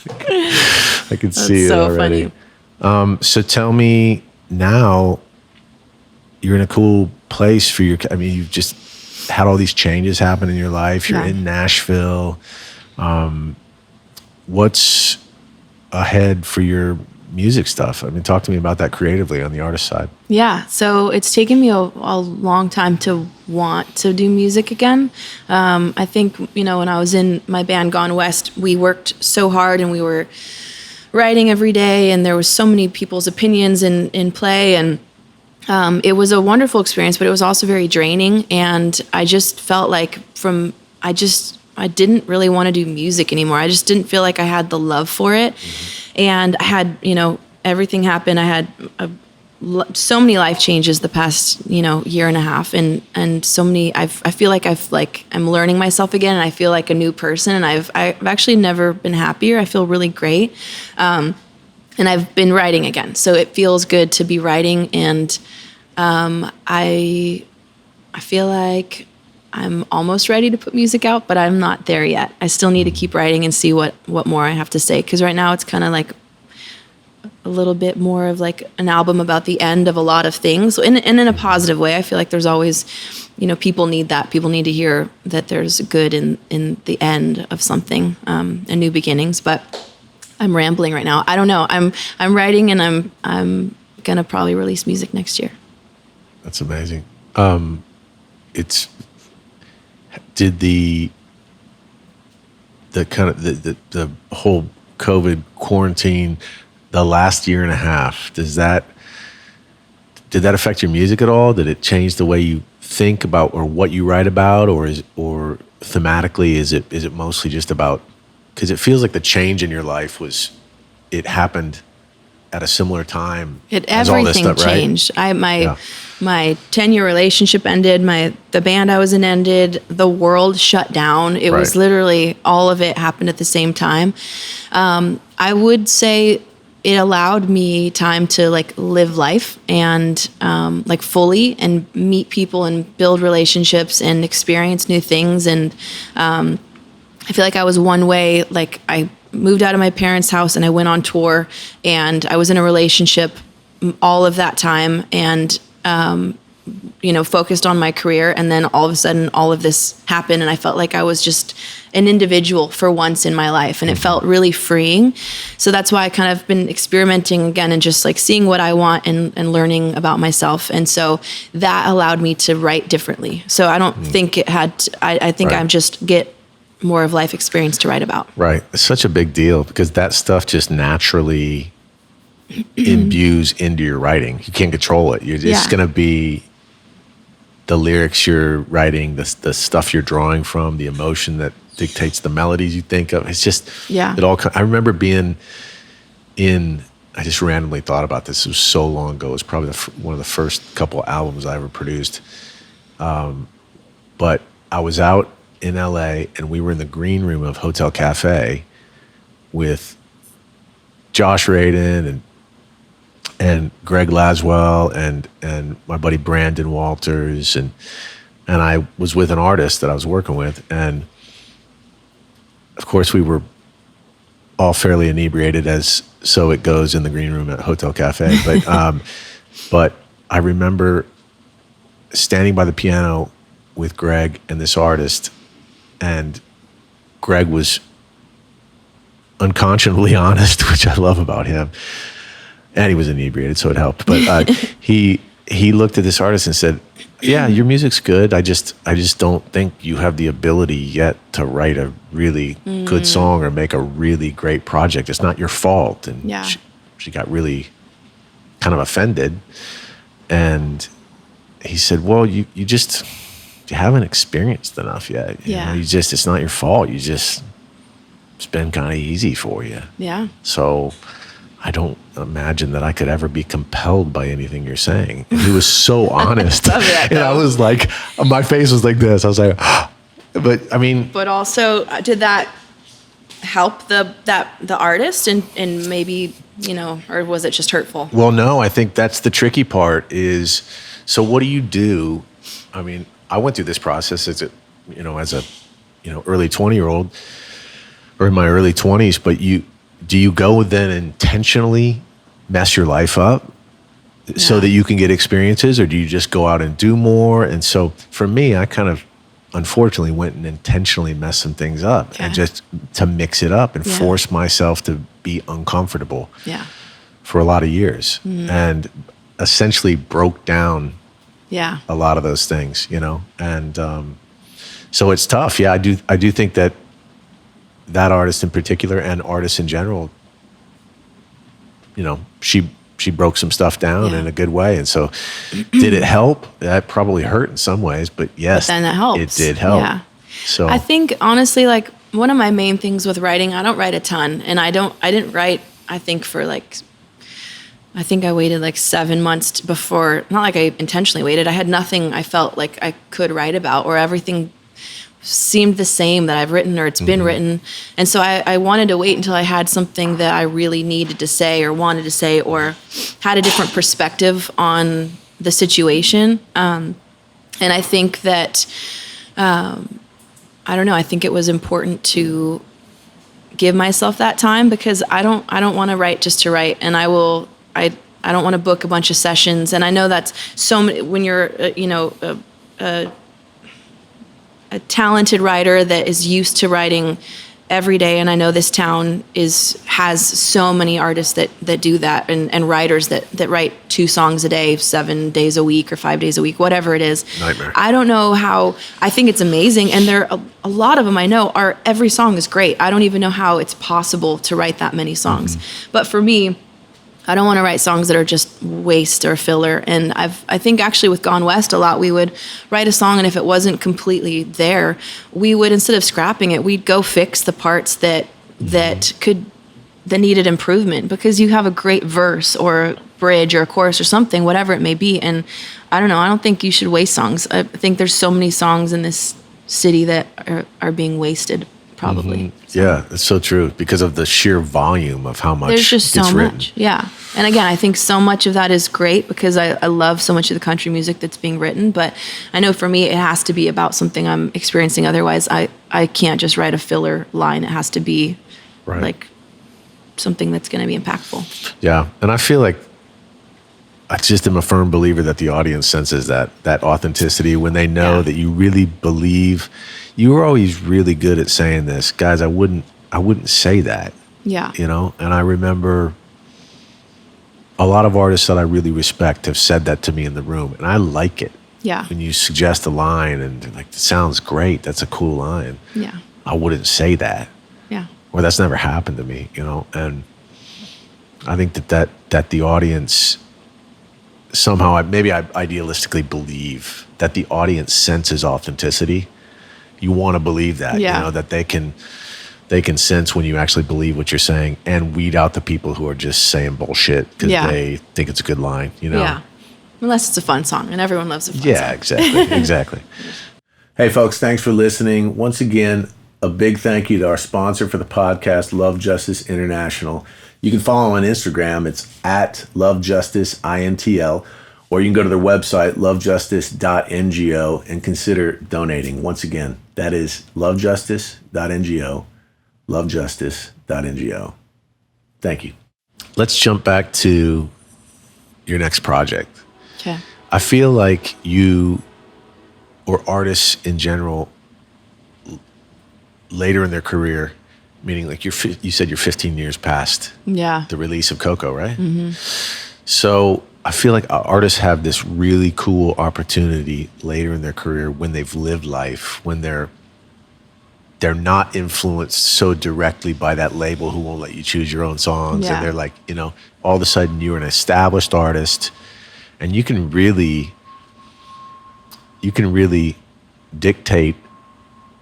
I can see it so already. funny. So tell me now, you're in a cool place for your, I mean, you've just had all these changes happen in your life. You're in Nashville. What's ahead for your music stuff? I mean, talk to me about that creatively on the artist side. Yeah, so it's taken me a long time to want to do music again. I think, you know, when I was in my band Gone West, we worked so hard and we were writing every day, and there was so many people's opinions in play, and it was a wonderful experience, but it was also very draining. And I just felt like I didn't really want to do music anymore. I just didn't feel like I had the love for it. And I had, you know, everything happened. I had so many life changes the past, you know, year and a half, and so many. I feel like I'm learning myself again, and I feel like a new person. And I've actually never been happier. I feel really great. and I've been writing again. So it feels good to be writing, and I feel like I'm almost ready to put music out, but I'm not there yet. I still need to keep writing and see what more I have to say. Because right now it's kind of like a little bit more of like an album about the end of a lot of things, and in a positive way. I feel like there's always, people need that. People need to hear that there's good in the end of something, and new beginnings. But I'm rambling right now. I don't know. I'm writing, and I'm gonna probably release music next year. That's amazing. Did the kind of the whole COVID quarantine, the last year and a half, did that affect your music at all? Did it change the way you think about or what you write about, or thematically is it mostly just about, because it feels like the change in your life happened at a similar time as all this Everything stuff, right? changed. My 10-year relationship ended. The band I was in ended. The world shut down. It was literally all of it happened at the same time. I would say it allowed me time to like live life and like fully, and meet people and build relationships and experience new things. And I feel like I was one way. Like I moved out of my parents' house and I went on tour, and I was in a relationship all of that time, and focused on my career. And then all of a sudden all of this happened, and I felt like I was just an individual for once in my life, and it felt really freeing. So that's why I kind of been experimenting again and just like seeing what I want and learning about myself. And so that allowed me to write differently. So I don't think it had I think I'm just get more of life experience to write about. Right. It's such a big deal because that stuff just naturally imbues into your writing. You can't control it. It's going to be the lyrics you're writing, the stuff you're drawing from, the emotion that dictates the melodies you think of. It's just, it all. I remember being I just randomly thought about this. It was so long ago. It was probably one of the first couple albums I ever produced. But I was out in LA, and we were in the green room of Hotel Cafe with Josh Radin and Greg Laswell and my buddy Brandon Walters, and I was with an artist that I was working with, and of course we were all fairly inebriated, as so it goes in the green room at Hotel Cafe. But I remember standing by the piano with Greg and this artist, and Greg was unconscionably honest, which I love about him. And he was inebriated, so it helped. But he looked at this artist and said, "Yeah, your music's good. I just don't think you have the ability yet to write a really good song or make a really great project. It's not your fault." And she got really kind of offended. And he said, "Well, you haven't experienced enough yet. You know, it's not your fault. It's been kind of easy for you. Yeah. So I don't imagine that I could ever be compelled by anything you're saying." And he was so honest. Love that, and I was like, my face was like this. I was like, but I mean. But also, did that help the artist and maybe, or was it just hurtful? Well, no, I think that's the tricky part is, so what do you do? I mean, I went through this process as a early 20-year-old or in my early 20s, but do you go then intentionally mess your life up so that you can get experiences, or do you just go out and do more? And so for me, I kind of unfortunately went and intentionally messed some things up and just to mix it up and force myself to be uncomfortable for a lot of years and essentially broke down a lot of those things, and so it's tough. I do think that artist in particular and artists in general, she broke some stuff down in a good way. And so did it help? That probably hurt in some ways, but yes, but then that helps. It did help. Yeah. So I think honestly, like one of my main things with writing, I don't write a ton, and I didn't write, I think I waited like 7 months before, not like I intentionally waited. I had nothing I felt like I could write about, or everything seemed the same that I've written or it's been written. And so I wanted to wait until I had something that I really needed to say or wanted to say or had a different perspective on the situation. And I think that, I don't know, I think it was important to give myself that time because I don't want to write just to write. And I don't want to book a bunch of sessions. And I know that's so many, when you're, a talented writer that is used to writing every day, and I know this town has so many artists that do that, and writers that write 2 songs a day, 7 days a week or 5 days a week, whatever it is. Nightmare. I don't know how. I think it's amazing, and there a lot of them I know are every song is great. I don't even know how it's possible to write that many songs. But for me, I don't want to write songs that are just waste or filler. And I think actually with Gone West a lot, we would write a song, and if it wasn't completely there, we would, instead of scrapping it, we'd go fix the parts that needed improvement, because you have a great verse or bridge or a chorus or something, whatever it may be. And I don't know, I don't think you should waste songs. I think there's so many songs in this city that are being wasted. Probably. Yeah, it's so true because of the sheer volume of how much there's just gets so written. much. Yeah. And again, I think so much of that is great because I love so much of the country music that's being written. But I know for me, it has to be about something I'm experiencing. Otherwise, I can't just write a filler line. It has to be like something that's going to be impactful. Yeah. And I feel like I just am a firm believer that the audience senses that authenticity when they know that you really believe. You were always really good at saying this, guys. I wouldn't say that. Yeah. You know, and I remember a lot of artists that I really respect have said that to me in the room, and I like it. Yeah. When you suggest a line and they're like, it sounds great, that's a cool line. Yeah. I wouldn't say that. Yeah. Or that's never happened to me, you know. And I think that the audience somehow, maybe I idealistically believe that the audience senses authenticity. You want to believe that, you know, that they can sense when you actually believe what you're saying and weed out the people who are just saying bullshit because they think it's a good line, you know? Yeah. Unless it's a fun song, and everyone loves a fun song. Yeah, exactly. Exactly. Hey, folks, thanks for listening. Once again, a big thank you to our sponsor for the podcast, Love Justice International. You can follow them on Instagram. It's at LoveJusticeINTL. Or you can go to their website, lovejustice.ngo, and consider donating. Once again, that is lovejustice.ngo, lovejustice.ngo. Thank you. Let's jump back to your next project. Okay. I feel like you, or artists in general, later in their career, meaning like you said you're 15 years past the release of Coco, right? Mm-hmm. So I feel like artists have this really cool opportunity later in their career when they've lived life, when they're not influenced so directly by that label who won't let you choose your own songs. And they're like, you know, all of a sudden you're an established artist and you can really dictate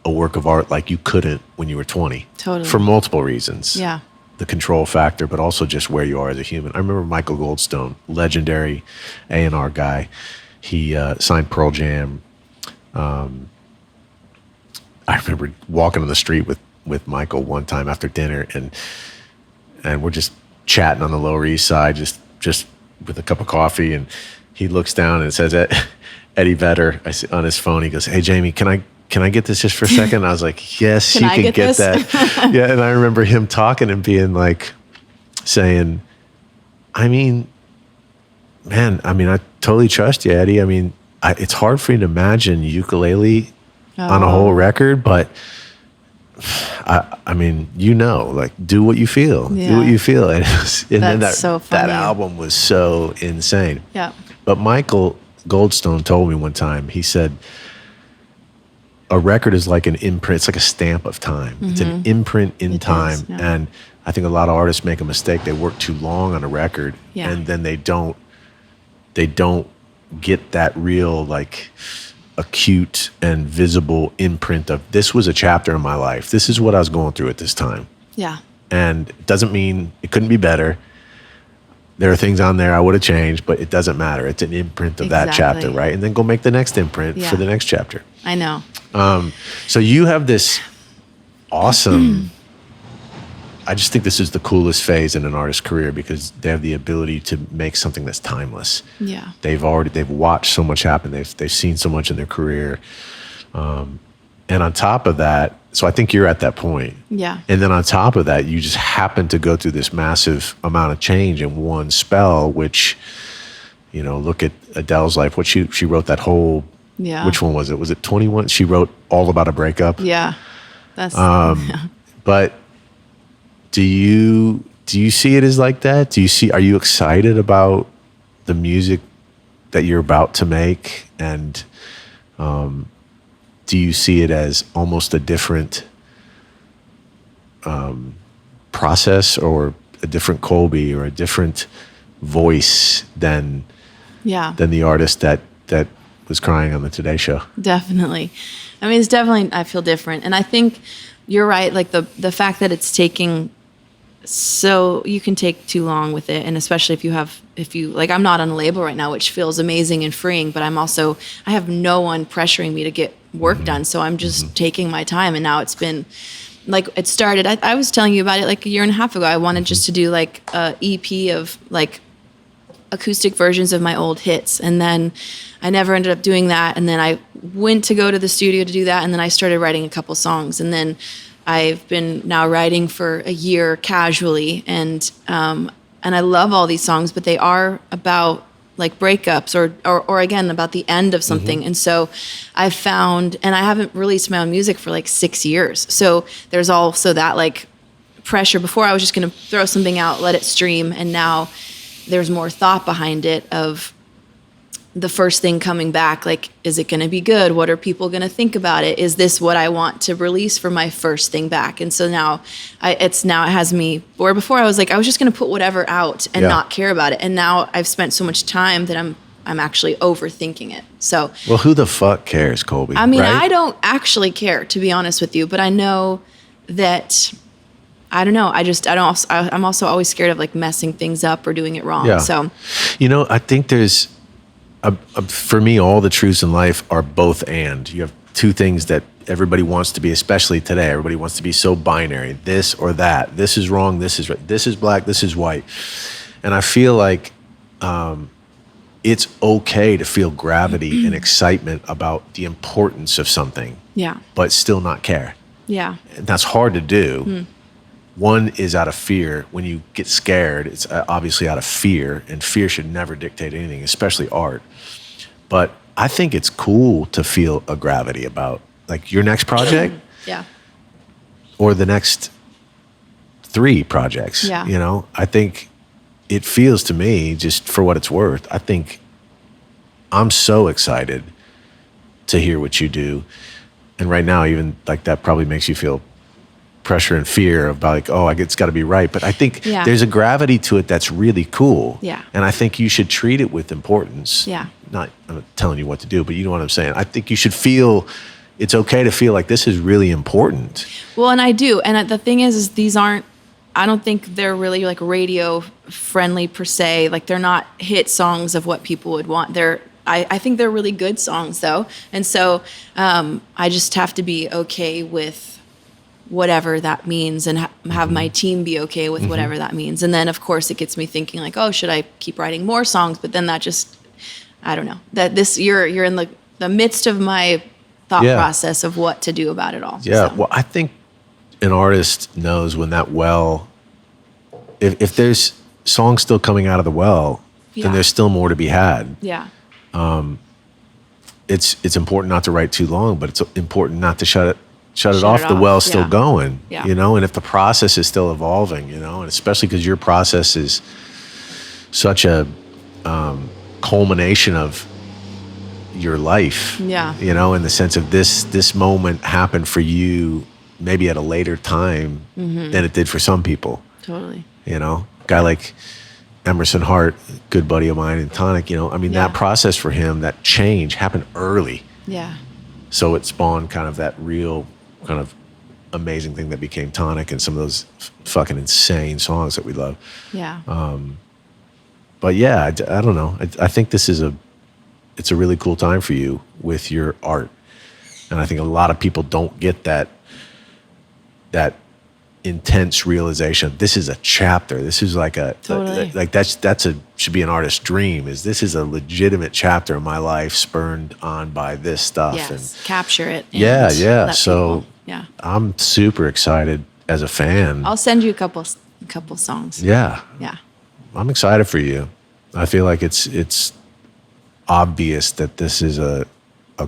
a work of art like you couldn't when you were 20. Totally. For multiple reasons. Yeah. The control factor, but also just where you are as a human. I remember Michael Goldstone, legendary A&R guy. He signed Pearl Jam. I remember walking on the street with Michael one time after dinner, and we're just chatting on the Lower East Side, just with a cup of coffee, and he looks down and it says Eddie Vedder on his phone. He goes, "Hey Jamie, can I get this just for a second?" And I was like, yes, you can get that. Yeah. And I remember him talking and being like, saying, I mean, man, I totally trust you, Eddie. I mean, it's hard for me to imagine ukulele on a whole record, but I mean, you know, like do what you feel, do what you feel. And then that album was so insane. Yeah. But Michael Goldstone told me one time, he said, a record is like an imprint. It's like a stamp of time. Mm-hmm. It's an imprint in time. Is, yeah. And I think a lot of artists make a mistake. They work too long on a record and then they don't get that real like acute and visible imprint of this was a chapter in my life. This is what I was going through at this time. Yeah. And it doesn't mean it couldn't be better. There are things on there I would have changed, but it doesn't matter. It's an imprint of that chapter, right? And then go make the next imprint for the next chapter. I know. So you have this awesome, I just think this is the coolest phase in an artist's career because they have the ability to make something that's timeless. Yeah. They've watched so much happen. They've seen so much in their career. And on top of that, so I think you're at that point. Yeah. And then on top of that, you just happen to go through this massive amount of change in one spell, which, you know, look at Adele's life. What she wrote that whole, which one was it? Was it 21? She wrote all about a breakup. Yeah. That's, But do you see it as like that? Are you excited about the music that you're about to make? And, do you see it as almost a different process or a different Colbie or a different voice than the artist that was crying on the Today Show? Definitely. I mean, it's definitely, I feel different. And I think you're right. Like the fact that it's taking, so you can take too long with it. And especially if you like, I'm not on a label right now, which feels amazing and freeing, but I have no one pressuring me to get work done. So I'm just taking my time. And now it's been like, it started, I was telling you about it like a year and a half ago. I wanted just to do like a EP of like acoustic versions of my old hits. And then I never ended up doing that. And then I went to go to the studio to do that. And then I started writing a couple songs. And then I've been now writing for a year casually. And I love all these songs, but they are about like breakups or again, about the end of something. And so I've found, and I haven't released my own music for like 6 years. So there's also that like pressure. Before I was just going to throw something out, let it stream. And now there's more thought behind it of the first thing coming back. Like, is it going to be good? What are people going to think about it? Is this what I want to release for my first thing back? And so now it has me, where before I was like, I was just going to put whatever out and not care about it. And now I've spent so much time that I'm actually overthinking it. So, well, who the fuck cares, Colbie? I mean, right? I don't actually care, to be honest with you, but I know that, I don't know. I'm also always scared of like messing things up or doing it wrong. Yeah. So, you know, I think there's, for me, all the truths in life are both and. You have two things that everybody wants to be, especially today. Everybody wants to be so binary, this or that. This is wrong, this is right. This is black, this is white. And I feel like it's okay to feel gravity and excitement about the importance of something, but still not care. Yeah. And that's hard to do. One is out of fear. When you get scared, it's obviously out of fear, and fear should never dictate anything, especially art. But I think it's cool to feel a gravity about like your next project or the next 3 projects. Yeah. You know, I think it feels to me, just for what it's worth, I think I'm so excited to hear what you do. And right now, even like that probably makes you feel pressure and fear about like, oh, it's got to be right. But I think there's a gravity to it that's really cool. Yeah. And I think you should treat it with importance. Yeah. I'm not telling you what to do, but you know what I'm saying? I think you should feel, it's okay to feel like this is really important. Well, and I do. And the thing is these aren't, I don't think they're really like radio friendly per se. Like they're not hit songs of what people would want. I think they're really good songs though. And so I just have to be okay with whatever that means, and have my team be okay with whatever that means. And then of course it gets me thinking like, oh, should I keep writing more songs? But then that just, I don't know, that you're in the midst of my thought process of what to do about it all. Yeah. So. Well, I think an artist knows when that well, if there's songs still coming out of the well, then there's still more to be had. Yeah. It's important not to write too long, but it's important not to shut it off. The well's still going, you know, and if the process is still evolving, you know, and especially because your process is such a culmination of your life, you know, in the sense of this moment happened for you maybe at a later time than it did for some people. Totally. You know, a guy like Emerson Hart, good buddy of mine in Tonic, you know, I mean, that process for him, that change happened early. Yeah. So it spawned kind of that real kind of amazing thing that became Tonic and some of those fucking insane songs that we love. Yeah. But yeah, I don't know. I think it's a really cool time for you with your art. And I think a lot of people don't get that intense realization. This is a chapter. This is like Totally. like should be an artist's dream. This is a legitimate chapter in my life, spurned on by this stuff. Yes. And Capture it. and yeah. let So people- yeah. I'm super excited as a fan. I'll send you a couple songs. Yeah. Yeah. I'm excited for you. I feel like it's obvious that this is a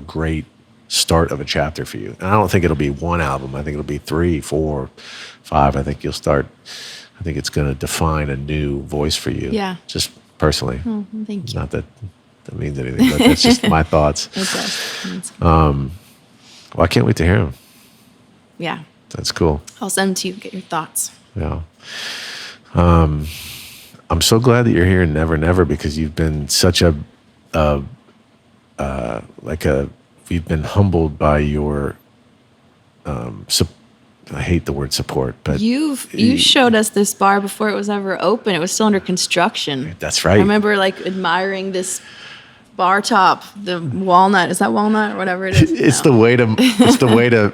great start of a chapter for you. And I don't think it'll be one album. I think it'll be 3, 4, 5. I think it's going to define a new voice for you. Yeah. Just personally. Oh, thank you. Not that means anything, but that's just my thoughts. It does. Well, I can't wait to hear them. Yeah. That's cool. I'll send them to you. Get your thoughts. Yeah. I'm so glad that you're here in Never Never, because you've been such we've been humbled by your, I hate the word support, but You showed us this bar before it was ever open. It was still under construction. that's right. I remember like admiring this bar top, the walnut. Is that walnut or whatever it is? It's the way to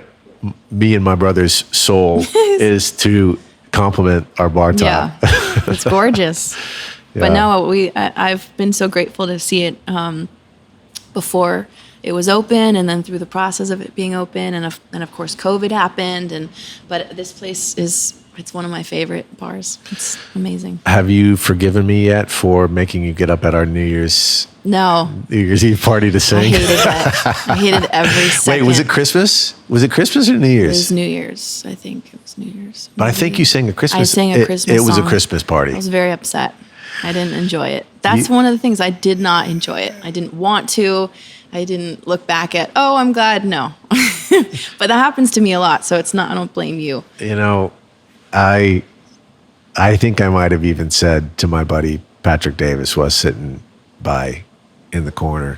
me and my brother's soul is to compliment our bar top. Yeah, it's gorgeous. But no, I've been so grateful to see it before it was open, and then through the process of it being open, and of course COVID happened, but this place it's one of my favorite bars. It's amazing. Have you forgiven me yet for making you get up at our New Year's Eve party to I sing? hated that. I hated every second. Wait, was it Christmas? Was it Christmas or New It Year's? was New Year's. I think it was New Year's. But I think you sang a Christmas. I sang a Christmas It was a song. Christmas party. I was very upset. I didn't enjoy it. That's one of the things. I did not enjoy it. I didn't want to. I didn't look back at, oh, I'm glad. No. But that happens to me a lot. So it's not, I don't blame you. You know, I think I might have even said to my buddy Patrick Davis, who was sitting by in the corner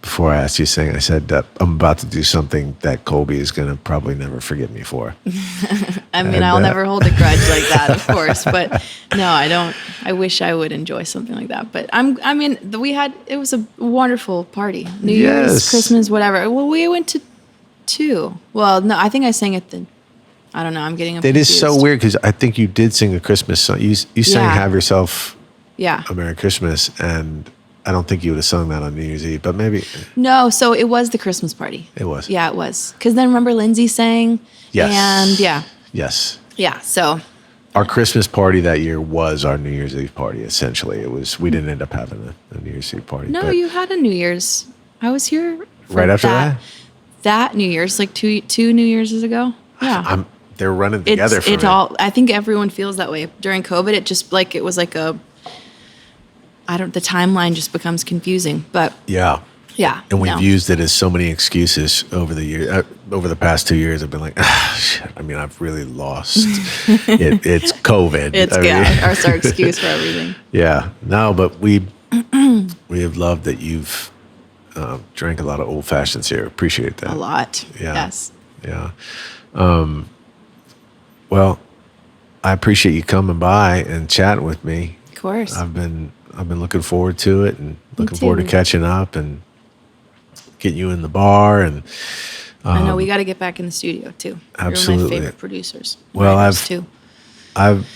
before I asked you to sing, I said, I'm about to do something that Colbie is going to probably never forgive me for. I mean, I'll never hold a grudge like that, of course. But no, I don't. I wish I would enjoy something like that. But it was a wonderful party. New Year's, Christmas, whatever. Well, we went to 2. Well, no, I think I sang at I don't know. I'm getting It is so weird because I think you did sing a Christmas song. You sang Have Yourself a Merry Christmas, and I don't think you would have sung that on New Year's Eve, but maybe. No, so it was the Christmas party. It was. Yeah, it was. Because then remember Lindsay sang? Yes. And yeah. Yes. Yeah, so. Our Christmas party that year was our New Year's Eve party, essentially. We didn't end up having a New Year's Eve party. No, you had a New Year's. I was here. Right after that? That New Year's, like two New Year's ago. Yeah. They're running together for me. I think everyone feels that way. During COVID, it just like, it was like the timeline just becomes confusing. But yeah. Yeah. And we've used it as so many excuses over the year. Over the past 2 years, I've been like, shit. I mean, I've really lost. It's COVID. It's our excuse for everything. Yeah. No, but we have loved that you've drank a lot of old fashions here. Appreciate that. A lot. Yeah. Yes. Yeah. Well, I appreciate you coming by and chatting with me. Of course. I've been looking forward to it, and looking forward to catching up and getting you in the bar. And I know we got to get back in the studio too. Absolutely. You're my favorite producers. Well, I've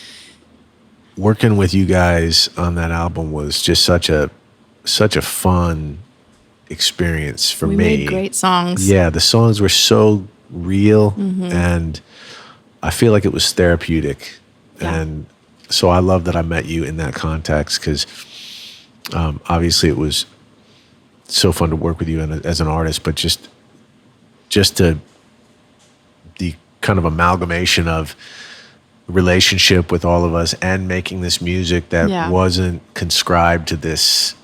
working with you guys on that album was just such a fun experience for me. We made great songs. Yeah, the songs were so real, Mm-hmm. and I feel like it was therapeutic. Yeah. And so I love that I met you in that context, because obviously it was so fun to work with you as an artist, but just the kind of amalgamation of relationship with all of us and making this music that wasn't conscribed to this,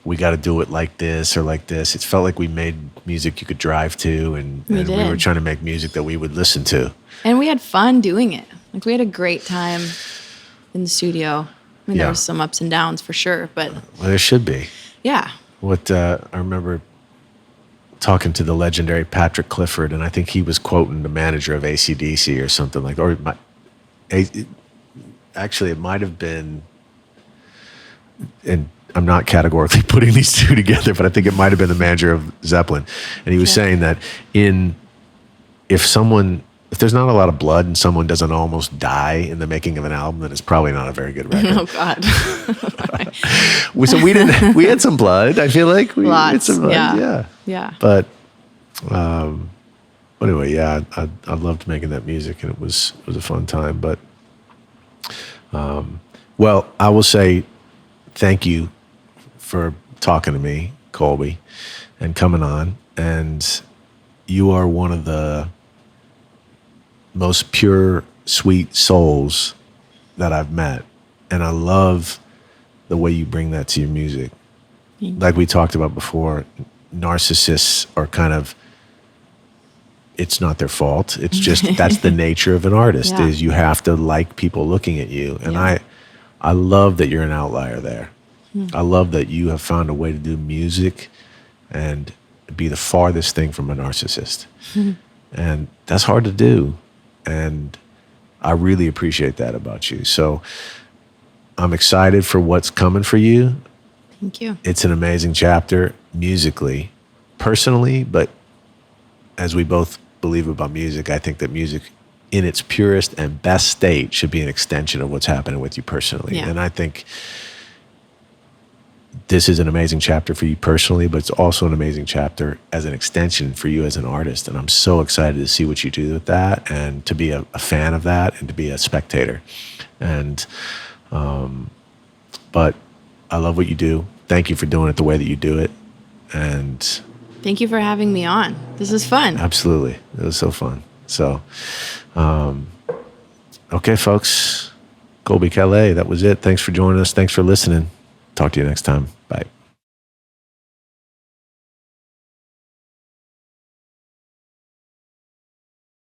we got to do it like this or like this. It felt like we made music you could drive to, and we were trying to make music that we would listen to. And we had fun doing it. Like, we had a great time in the studio. I mean, there was some ups and downs for sure, but... Well, there should be. Yeah. I remember talking to the legendary Patrick Clifford, and I think he was quoting the manager of AC/DC or something like, actually it might have been, and I'm not categorically putting these two together, but I think it might have been the manager of Zeppelin. And he was saying that if there's not a lot of blood and someone doesn't almost die in the making of an album, then it's probably not a very good record. Oh God. So we had some blood. I feel like we had some blood. Yeah. But anyway, yeah, I loved making that music, and it was a fun time. But well, I will say thank you for talking to me, Colbie, and coming on. And you are one of the most pure, sweet souls that I've met. And I love the way you bring that to your music. Like we talked about before, narcissists are kind of, it's not their fault. It's just, that's the nature of an artist, is you have to like people looking at you. And I love that you're an outlier there. I love that you have found a way to do music and be the farthest thing from a narcissist. And that's hard to do. And I really appreciate that about you. So I'm excited for what's coming for you. Thank you. It's an amazing chapter musically, personally, but as we both believe about music, I think that music in its purest and best state should be an extension of what's happening with you personally. Yeah. And I think this is an amazing chapter for you personally, but it's also an amazing chapter as an extension for you as an artist. And I'm so excited to see what you do with that, and to be a fan of that, and to be a spectator. And, but I love what you do. Thank you for doing it the way that you do it. And thank you for having me on. This is fun. Absolutely. It was so fun. So, okay, folks, Colbie Caillat, that was it. Thanks for joining us. Thanks for listening. Talk to you next time. Bye.